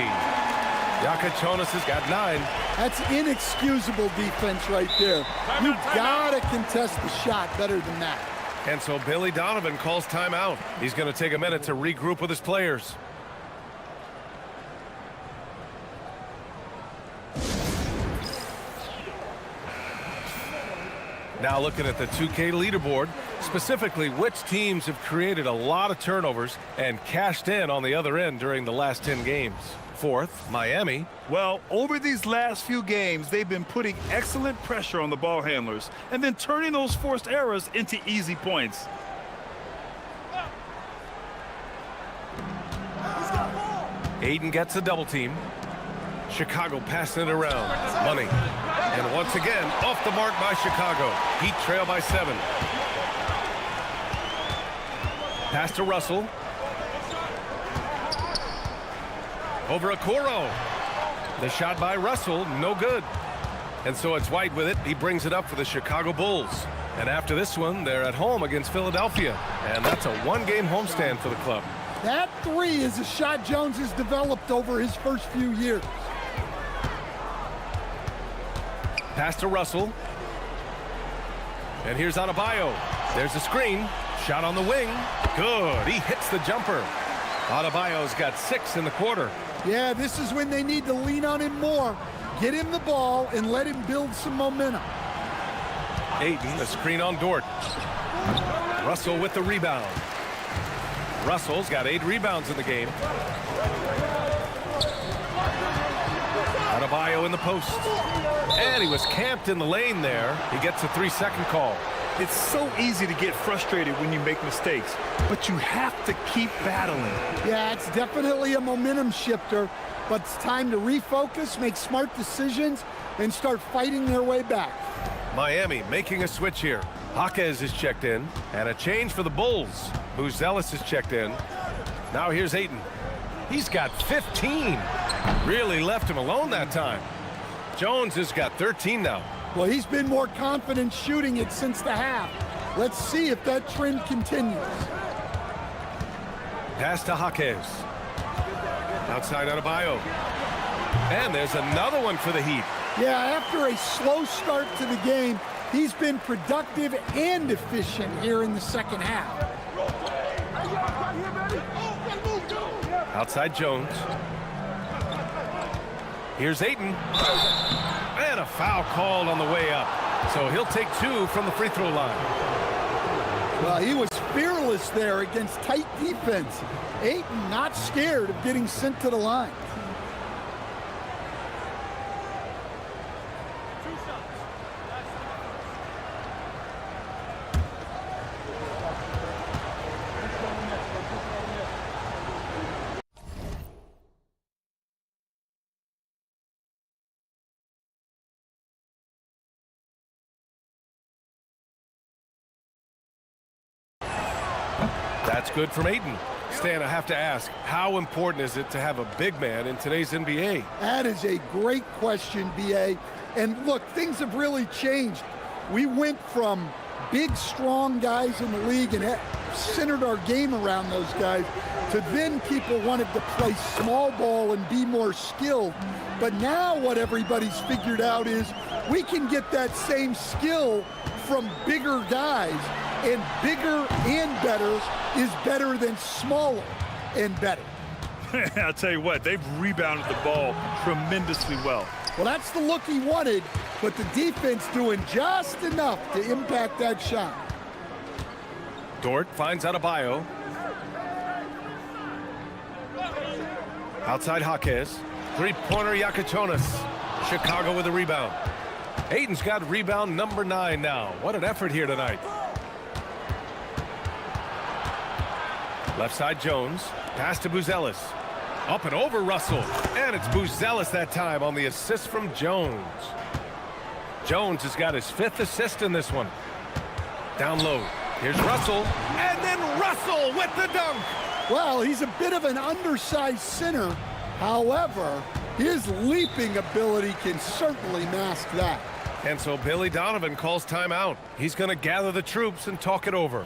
Yakachonis has got 9. That's inexcusable defense right there. You've got to contest the shot better than that. And so Billy Donovan calls timeout. He's going to take a minute to regroup with his players. Now looking at the 2K leaderboard, specifically which teams have created a lot of turnovers and cashed in on the other end during the last 10 games. 4th, Miami. Well, over these last few games, they've been putting excellent pressure on the ball handlers and then turning those forced errors into easy points. Aiden gets a double team. Chicago passing it around. Money. And once again, off the mark by Chicago. Heat trail by 7. Pass to Russell. Over Okoro. The shot by Russell, no good. And so it's White with it. He brings it up for the Chicago Bulls. And after this one, they're at home against Philadelphia. And that's a 1-game homestand for the club. That 3 is a shot Jones has developed over his first few years. Pass to Russell. And here's Adebayo. There's a screen. Shot on the wing. Good. He hits the jumper. Adebayo's got 6 in the quarter. Yeah, this is when they need to lean on him more. Get him the ball and let him build some momentum. Ayton, the screen on Dort. Russell with the rebound. Russell's got 8 rebounds in the game. Adebayo in the post. And he was camped in the lane there. He gets a 3-second call. It's so easy to get frustrated when you make mistakes, but you have to keep battling. Yeah, it's definitely a momentum shifter, but it's time to refocus, make smart decisions, and start fighting their way back. Miami making a switch here. Jaquez is checked in, and a change for the Bulls. Buzelis is checked in. Now here's Ayton. He's got 15. Really left him alone that time. Jones has got 13 now. Well, he's been more confident shooting it since the half. Let's see if that trend continues. Pass to Jaquez. Outside Adebayo. And there's another one for the Heat. Yeah, after a slow start to the game, he's been productive and efficient here in the second half. Outside Jones. Here's Ayton. And a foul called on the way up. So he'll take 2 from the free throw line. Well, he was fearless there against tight defense. Ayton not scared of getting sent to the line. That's good from Ayton. Stan, I have to ask, how important is it to have a big man in today's NBA? That is a great question, BA. And look, things have really changed. We went from big, strong guys in the league and centered our game around those guys to then people wanted to play small ball and be more skilled. But now what everybody's figured out is we can get that same skill from bigger guys, and bigger and better is better than smaller and better. I'll tell you what, they've rebounded the ball tremendously well. Well, that's the look he wanted, but the defense doing just enough to impact that shot. Dort finds Adebayo. Outside Jaquez. Three-pointer Yakichonis. Chicago with a rebound. Ayton's got rebound number 9 now. What an effort here tonight. Left side Jones. Pass to Buzelis. Up and over Russell. And it's Buzelis that time on the assist from Jones. Jones has got his 5th assist in this one. Down low. Here's Russell. And then Russell with the dunk. Well, he's a bit of an undersized center. However, his leaping ability can certainly mask that. And so Billy Donovan calls timeout. He's going to gather the troops and talk it over.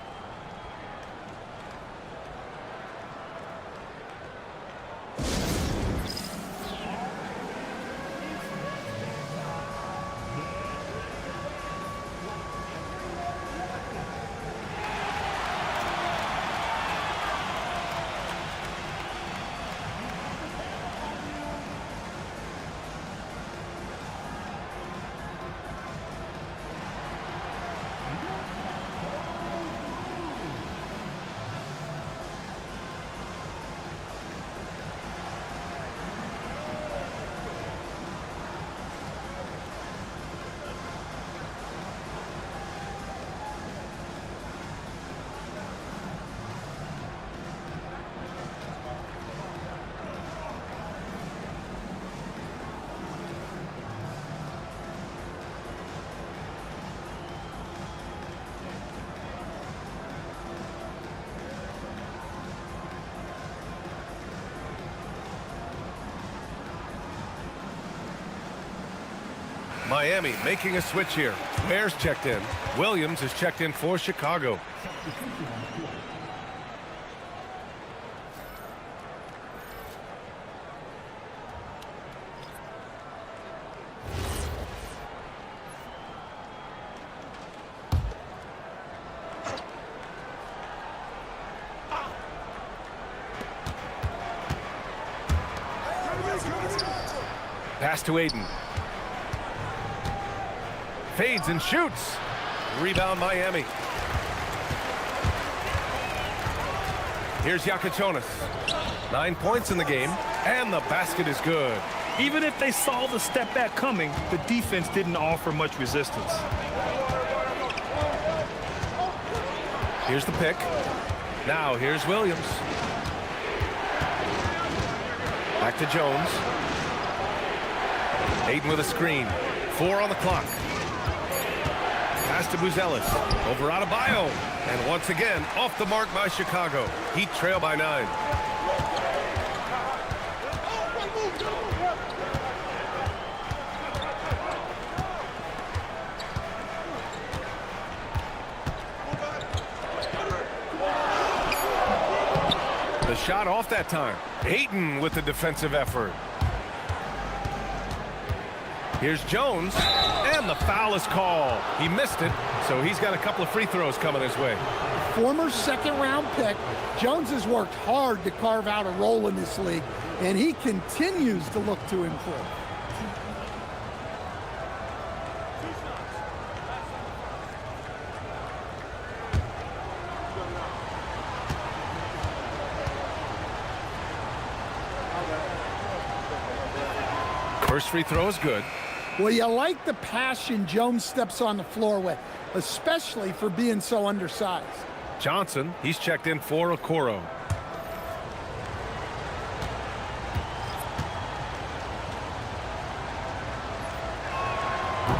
Miami making a switch here. Ware's checked in. Williams is checked in for Chicago. Pass to Ayton. Fades and shoots. Rebound Miami. Here's Yakichonis. 9 points in the game, and the basket is good. Even if they saw the step back coming, the defense didn't offer much resistance. Here's the pick. Now here's Williams. Back to Jones. Ayton with a screen. 4 on the clock. Pass to Buzelis. Over Adebayo. And once again, off the mark by Chicago. Heat trail by 9. The shot off that time. Ayton with the defensive effort. Here's Jones, and the foul is called. He missed it, so he's got a couple of free throws coming his way. Former second-round pick, Jones has worked hard to carve out a role in this league, and he continues to look to improve. First free throw is good. Well, you like the passion Jones steps on the floor with, especially for being so undersized. Johnson, he's checked in for Okoro.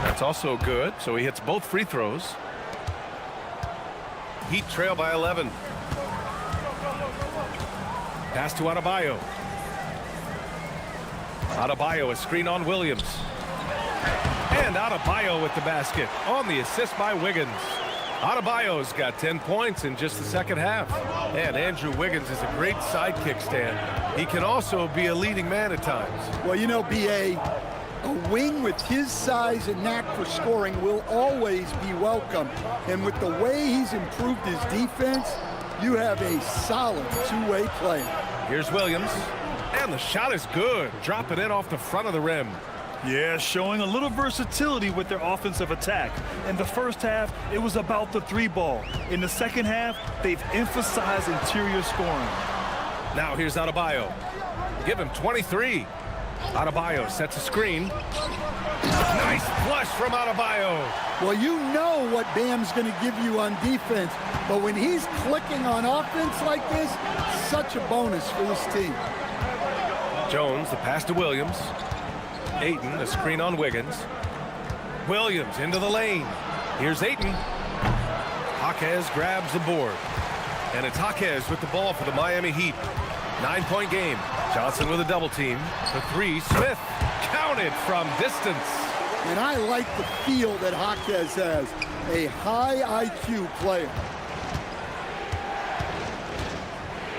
That's also good, so he hits both free throws. Heat trail by 11. Pass to Adebayo. Adebayo, a screen on Williams. And Adebayo with the basket on the assist by Wiggins. Adebayo's got 10 points in just the second half. And Andrew Wiggins is a great sidekick, Stan. He can also be a leading man at times. Well, you know, BA, a wing with his size and knack for scoring will always be welcome. And with the way he's improved his defense, you have a solid two-way player. Here's Williams. And the shot is good. Drop it in off the front of the rim. Yeah, showing a little versatility with their offensive attack. In the first half, it was about the three ball. In the second half, they've emphasized interior scoring. Now here's Adebayo. Give him 23. Adebayo sets a screen. Nice flush from Adebayo. Well, you know what Bam's going to give you on defense, but when he's clicking on offense like this, such a bonus for this team. Jones, the pass to Williams. Ayton, a screen on Wiggins. Williams into the lane. Here's Ayton. Jaquez grabs the board. And it's Jaquez with the ball for the Miami Heat. 9-point game. Johnson with a double team. For three, Smith. Counted from distance. And I like the feel that Jaquez has. A high IQ player.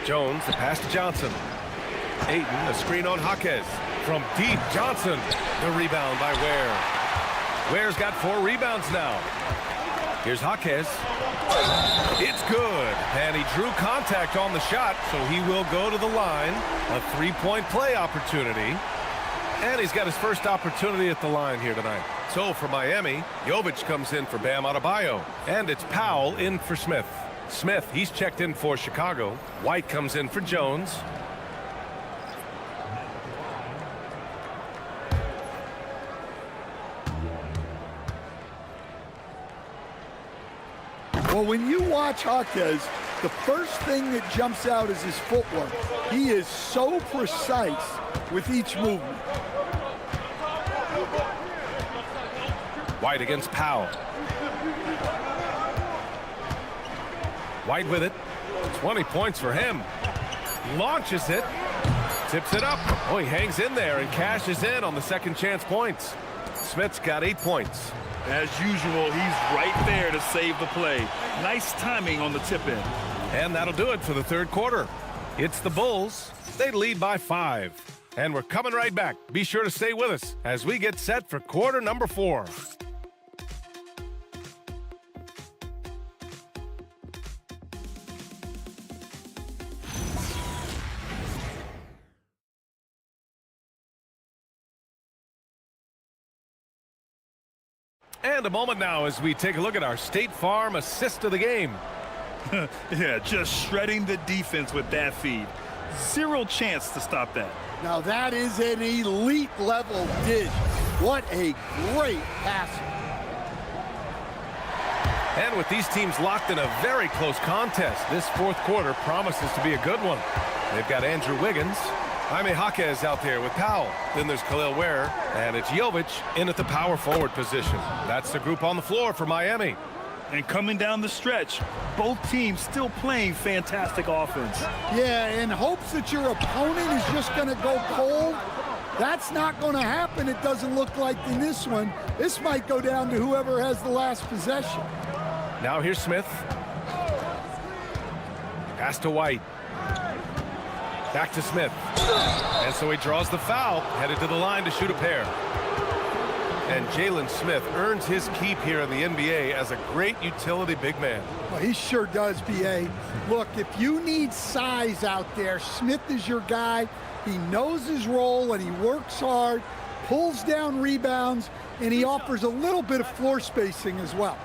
Jones, the pass to Johnson. Ayton, a screen on Jaquez. From deep, Johnson. The rebound by Ware. Ware's got 4 rebounds now. Here's Jaquez. It's good. And he drew contact on the shot, so he will go to the line. A 3-point play opportunity. And he's got his first opportunity at the line here tonight. So for Miami, Jovic comes in for Bam Adebayo. And it's Powell in for Smith. Smith, he's checked in for Chicago. White comes in for Jones. Well, when you watch Jaquez, the first thing that jumps out is his footwork. He is so precise with each movement. White against Powell. White with it. 20 points for him. Launches it. Tips it up. Oh, he hangs in there and cashes in on the second chance points. Smith's got 8 points. As usual, he's right there to save the play. Nice timing on the tip-in. And that'll do it for the third quarter. It's the Bulls. They lead by 5. And we're coming right back. Be sure to stay with us as we get set for quarter number 4. And a moment now as we take a look at our State Farm assist of the game. Yeah, just shredding the defense with that feed. Zero chance to stop that. Now that is an elite level dish. What a great passer. And with these teams locked in a very close contest, this fourth quarter promises to be a good one. They've got Andrew Wiggins. Jaime Jaquez out there with Powell. Then there's Khalil Ware, and it's Jovic in at the power forward position. That's the group on the floor for Miami. And coming down the stretch, both teams still playing fantastic offense. Yeah, in hopes that your opponent is just going to go cold. That's not going to happen, it doesn't look like in this one. This might go down to whoever has the last possession. Now here's Smith. Pass to White. Back to Smith. And so he draws the foul, headed to the line to shoot a pair. And Jalen Smith earns his keep here in the NBA as a great utility big man. Well, he sure does, B.A. Look, if you need size out there, Smith is your guy. He knows his role and he works hard, pulls down rebounds, and he offers a little bit of floor spacing as well.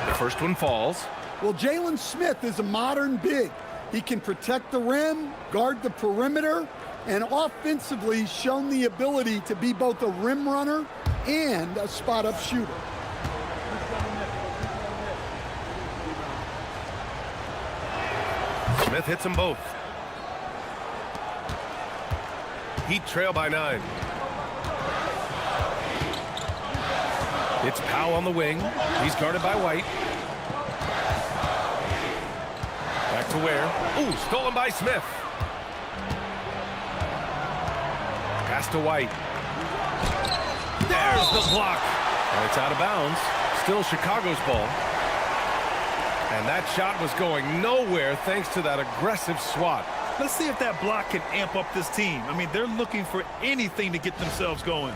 The first one falls. Well, Jalen Smith is a modern big. He can protect the rim, guard the perimeter, and offensively shown the ability to be both a rim runner and a spot-up shooter. Smith hits them both. Heat trail by 9. It's Powell on the wing. He's guarded by White. Back to Ware. Ooh, stolen by Smith. Pass to White. There's the block. And it's out of bounds. Still Chicago's ball. And that shot was going nowhere thanks to that aggressive swat. Let's see if that block can amp up this team. I mean, they're looking for anything to get themselves going.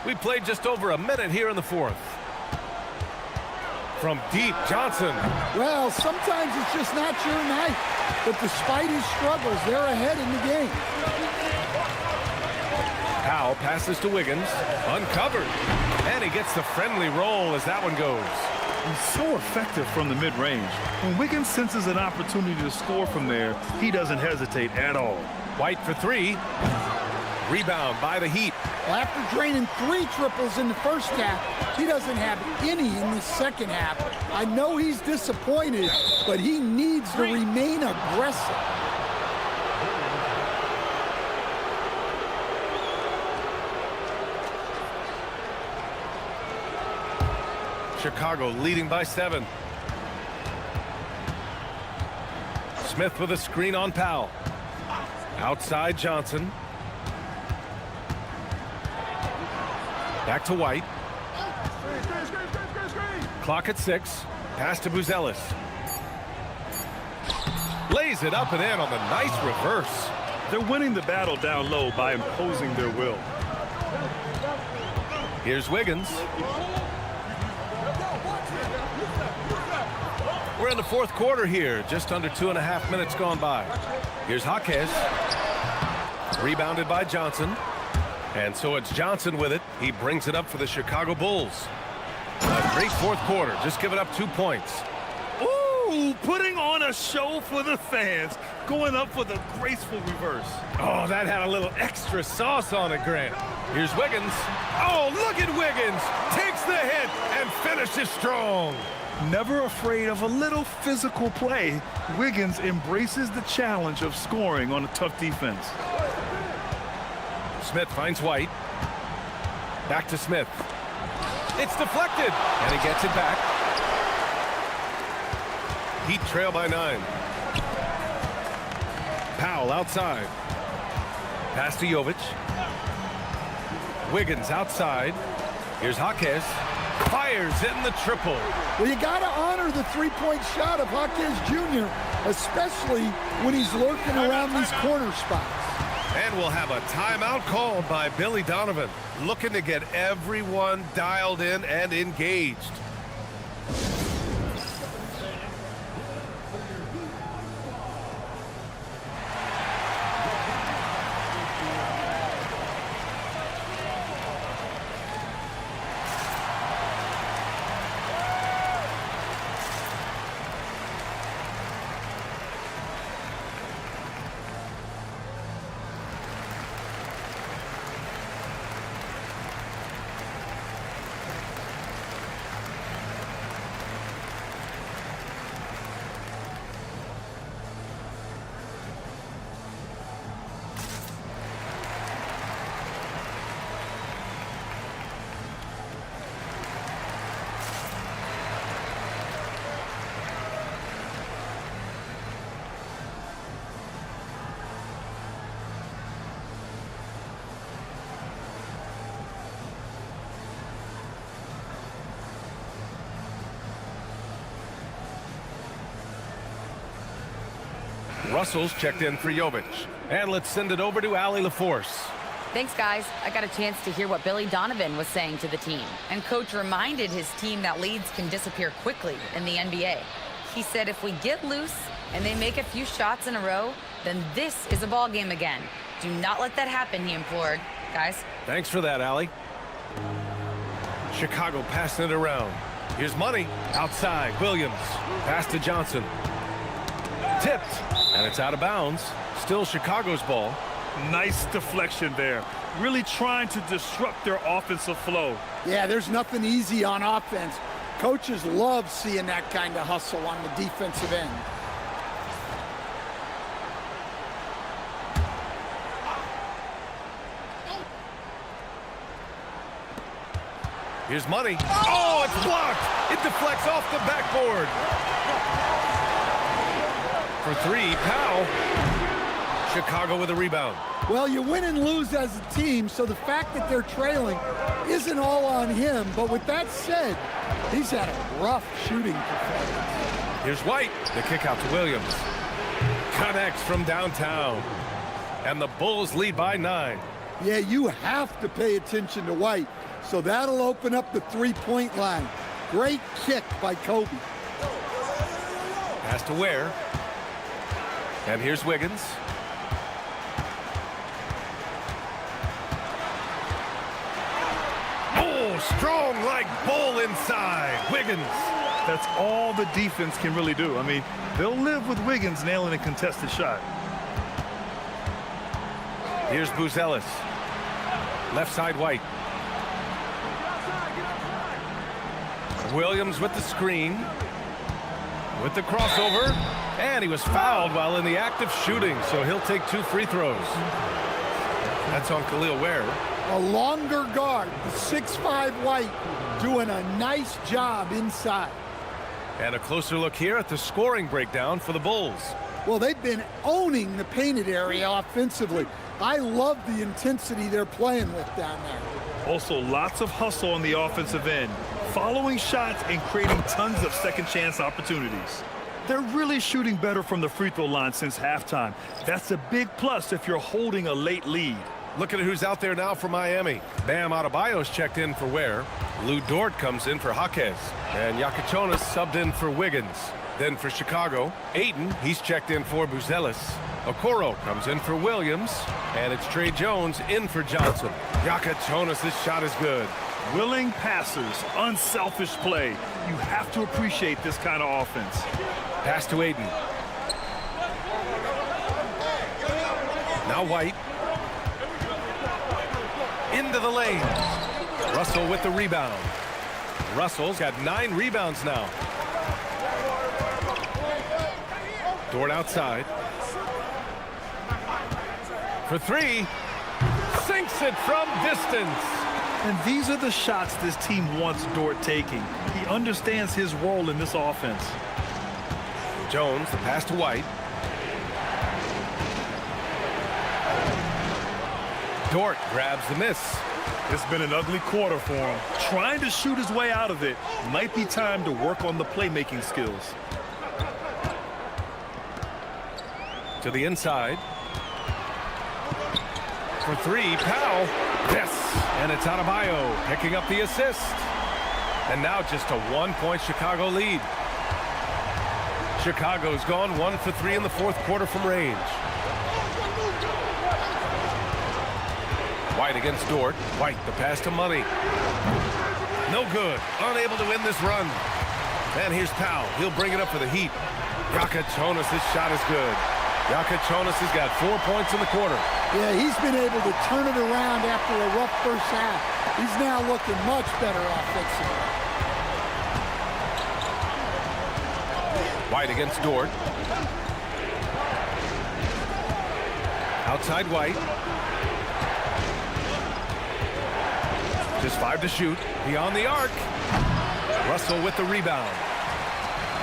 We played just over a minute here in the fourth. From deep, Johnson. Well, sometimes it's just not your night. But despite his struggles, they're ahead in the game. Powell passes to Wiggins. Uncovered. And he gets the friendly roll as that one goes. He's so effective from the mid-range. When Wiggins senses an opportunity to score from there, he doesn't hesitate at all. White for three. Rebound by the Heat. Well, after draining 3 triples in the first half, he doesn't have any in the second half. I know he's disappointed, but he needs to remain aggressive. Chicago leading by 7. Smith with a screen on Powell. Outside Johnson. Back to White. Clock at 6. Pass to Buzelis. Lays it up and in on the nice reverse. They're winning the battle down low by imposing their will. Here's Wiggins. We're in the fourth quarter here. Just under 2.5 minutes gone by. Here's Jaquez. Rebounded by Johnson. And so it's Johnson with it. He brings it up for the Chicago Bulls. A great fourth quarter. Just giving up 2 points. Ooh, putting on a show for the fans. Going up for the graceful reverse. Oh, that had a little extra sauce on it, Grant. Here's Wiggins. Oh, look at Wiggins. Takes the hit and finishes strong. Never afraid of a little physical play, Wiggins embraces the challenge of scoring on a tough defense. Smith finds White. Back to Smith. It's deflected, and he gets it back. Heat trail by 9. Powell outside. Pass to Jovic. Wiggins outside. Here's Jaquez. Fires in the triple. Well, you got to honor the 3-point shot of Jaquez Jr., especially when he's lurking around these corner spots. And we'll have a timeout called by Billy Donovan, looking to get everyone dialed in and engaged. Russell's checked in for Jovic. And let's send it over to Allie LaForce. Thanks, guys. I got a chance to hear what Billy Donovan was saying to the team. And Coach reminded his team that leads can disappear quickly in the NBA. He said if we get loose and they make a few shots in a row, then this is a ball game again. Do not let that happen, he implored. Guys. Thanks for that, Allie. Chicago passing it around. Here's Money. Outside, Williams. Pass to Johnson. Tipped. And it's out of bounds. Still Chicago's ball. Nice deflection there. Really trying to disrupt their offensive flow. Yeah, there's nothing easy on offense. Coaches love seeing that kind of hustle on the defensive end. Here's Money. Oh, it's blocked. It deflects off the backboard. For three, Powell. Chicago with a rebound. Well, you win and lose as a team, so the fact that they're trailing isn't all on him. But with that said, he's had a rough shooting performance. Here's White. The kick out to Williams. Connects from downtown. And the Bulls lead by 9. Yeah, you have to pay attention to White. So that'll open up the three-point line. Great kick by Kobe. Pass to Ware. And here's Wiggins. Oh, strong like Bull inside. Wiggins. That's all the defense can really do. I mean, they'll live with Wiggins nailing a contested shot. Here's Buzelis. Left side White. Williams with the screen. With the crossover. And he was fouled while in the act of shooting, so he'll take 2 free throws. That's on Khalil Ware. A longer guard, the 6'5" White, doing a nice job inside. And a closer look here at the scoring breakdown for the Bulls. Well, they've been owning the painted area offensively. I love the intensity they're playing with down there. Also, lots of hustle on the offensive end, following shots and creating tons of second chance opportunities. They're really shooting better from the free throw line since halftime. That's a big plus if you're holding a late lead. Look at who's out there now for Miami. Bam Adebayo's checked in for Ware. Lou Dort comes in for Jaquez. And Yakachonis subbed in for Wiggins. Then for Chicago, Ayton, he's checked in for Buzelis. Okoro comes in for Williams. And it's Trey Jones in for Johnson. Yakachonis, this shot is good. Willing passers, unselfish play. You have to appreciate this kind of offense. Pass to Ayton. Now White. Into the lane. Russell with the rebound. Russell's got 9 rebounds now. Dort outside. For 3. Sinks it from distance. And these are the shots this team wants Dort taking. He understands his role in this offense. Jones, the pass to White. Dort grabs the miss. It's been an ugly quarter for him. Trying to shoot his way out of it. Might be time to work on the playmaking skills. To the inside. For 3, Powell. Yes, and it's Adebayo picking up the assist. And now just a 1-point Chicago lead. Chicago's gone 1 for 3 in the 4th quarter from range. White against Dort. White, the pass to Money. No good. Unable to win this run. And here's Powell. He'll bring it up for the Heat. Yakachonis, this shot is good. Yakachonis has got 4 points in the quarter. Yeah, he's been able to turn it around after a rough first half. He's now looking much better offensively. White against Dort. Outside White. Just 5 to shoot. Beyond the arc. Russell with the rebound.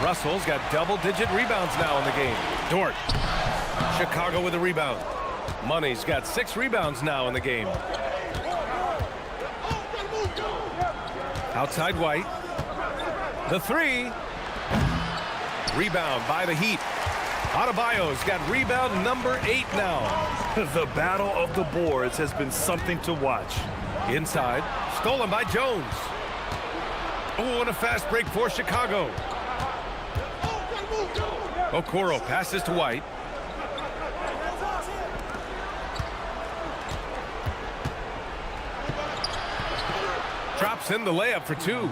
Russell's got double-digit rebounds now in the game. Dort. Chicago with a rebound. Money's got 6 rebounds now in the game. Outside White. The 3. Rebound by the Heat. Adebayo's got rebound number 8 now. The battle of the boards has been something to watch. Inside. Stolen by Jones. Oh, and a fast break for Chicago. Okoro passes to White. Drops in the layup for 2.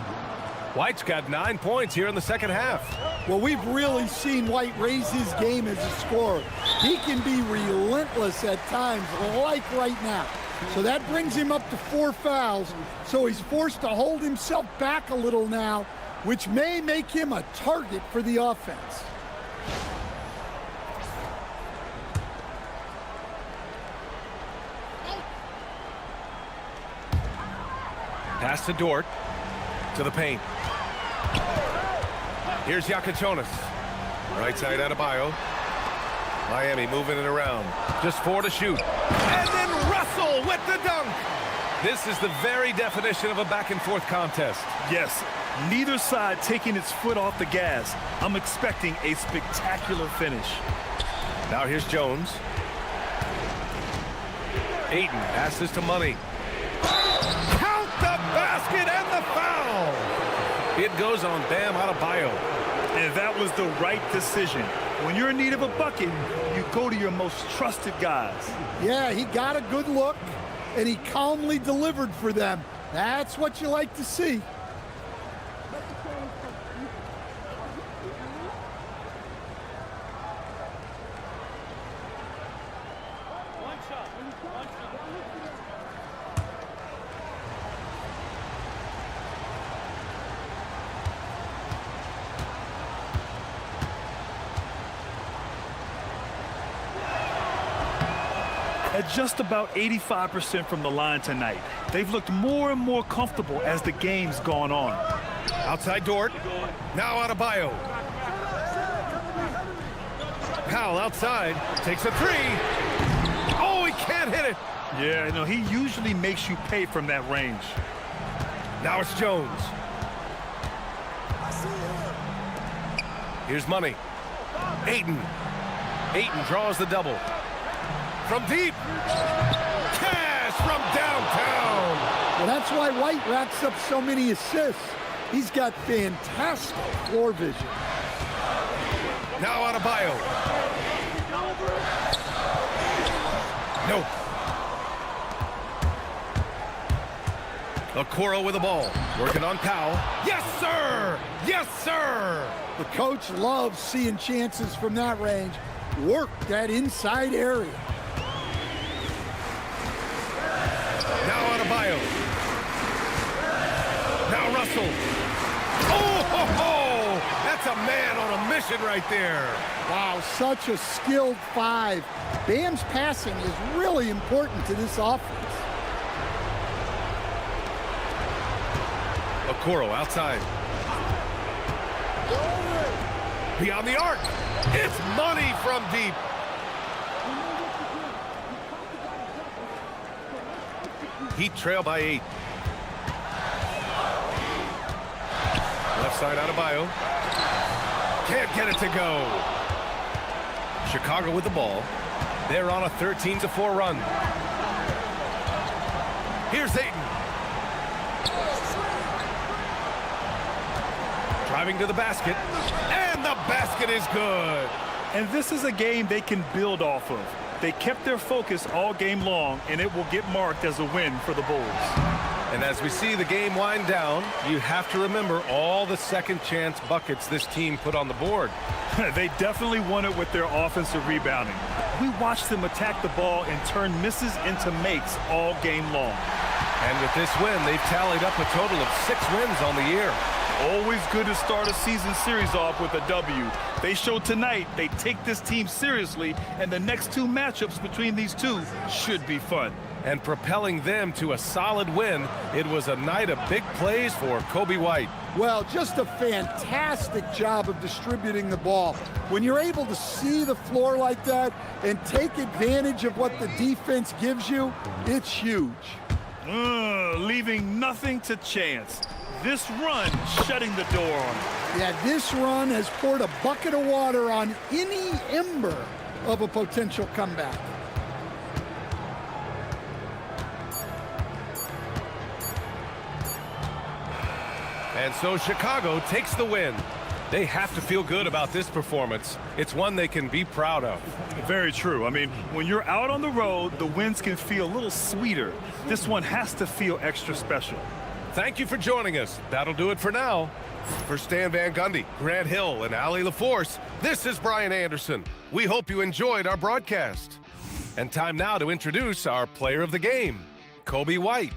White's got 9 points here in the second half. Well, we've really seen White raise his game as a scorer. He can be relentless at times, like right now. So that brings him up to 4 fouls. So he's forced to hold himself back a little now, which may make him a target for the offense. Pass to Dort. To the paint. Here's Yakuchonis. Right side Adebayo. Miami moving it around. Just 4 to shoot. And then Russell with the dunk. This is the very definition of a back-and-forth contest. Yes, neither side taking its foot off the gas. I'm expecting a spectacular finish. Now here's Jones. Ayton passes to Money. Count the basket and the foul. It goes on Bam Adebayo. And that was the right decision. When you're in need of a bucket, you go to your most trusted guys. Yeah, he got a good look, and he calmly delivered for them. That's what you like to see. At just about 85% from the line tonight, they've looked more and more comfortable as the game's gone on. Outside Dort. Now Adebayo. Powell outside. Takes a 3. Oh, he can't hit it. Yeah, no, he usually makes you pay from that range. Now it's Jones. Here's Money. Ayton. Ayton draws the double. From deep. Cash from downtown. Well, that's why White racks up so many assists. He's got fantastic floor vision. Now Adebayo. Nope. Okoro with the ball. Working on Powell. Yes, sir! Yes, sir! The coach loves seeing chances from that range. Work that inside area. Now Adebayo. Now Russell. Oh, ho, ho! That's a man on a mission right there. Wow, such a skilled 5. Bam's passing is really important to this offense. Okoro outside. Beyond the arc. It's Money from deep. Heat trail by 8. Left side Adebayo. Can't get it to go. Chicago with the ball. They're on a 13-4 run. Here's Ayton. Driving to the basket. And the basket is good. And this is a game they can build off of. They kept their focus all game long, and it will get marked as a win for the Bulls. And as we see the game wind down, you have to remember all the second chance buckets this team put on the board. They definitely won it with their offensive rebounding. We watched them attack the ball and turn misses into makes all game long. And with this win, they've tallied up a total of 6 wins on the year. Always good to start a season series off with a W. They showed tonight they take this team seriously, and the next 2 matchups between these two should be fun. And propelling them to a solid win, it was a night of big plays for Kobe White. Well, just a fantastic job of distributing the ball. When you're able to see the floor like that and take advantage of what the defense gives you, it's huge. Leaving nothing to chance. This run shutting the door on it. Yeah, this run has poured a bucket of water on any ember of a potential comeback. And so Chicago takes the win. They have to feel good about this performance. It's one they can be proud of. Very true. I mean, when you're out on the road, the wins can feel a little sweeter. This one has to feel extra special. Thank you for joining us. That'll do it for now. For Stan Van Gundy, Grant Hill, and Ali LaForce, this is Brian Anderson. We hope you enjoyed our broadcast. And time now to introduce our player of the game, Kobe White.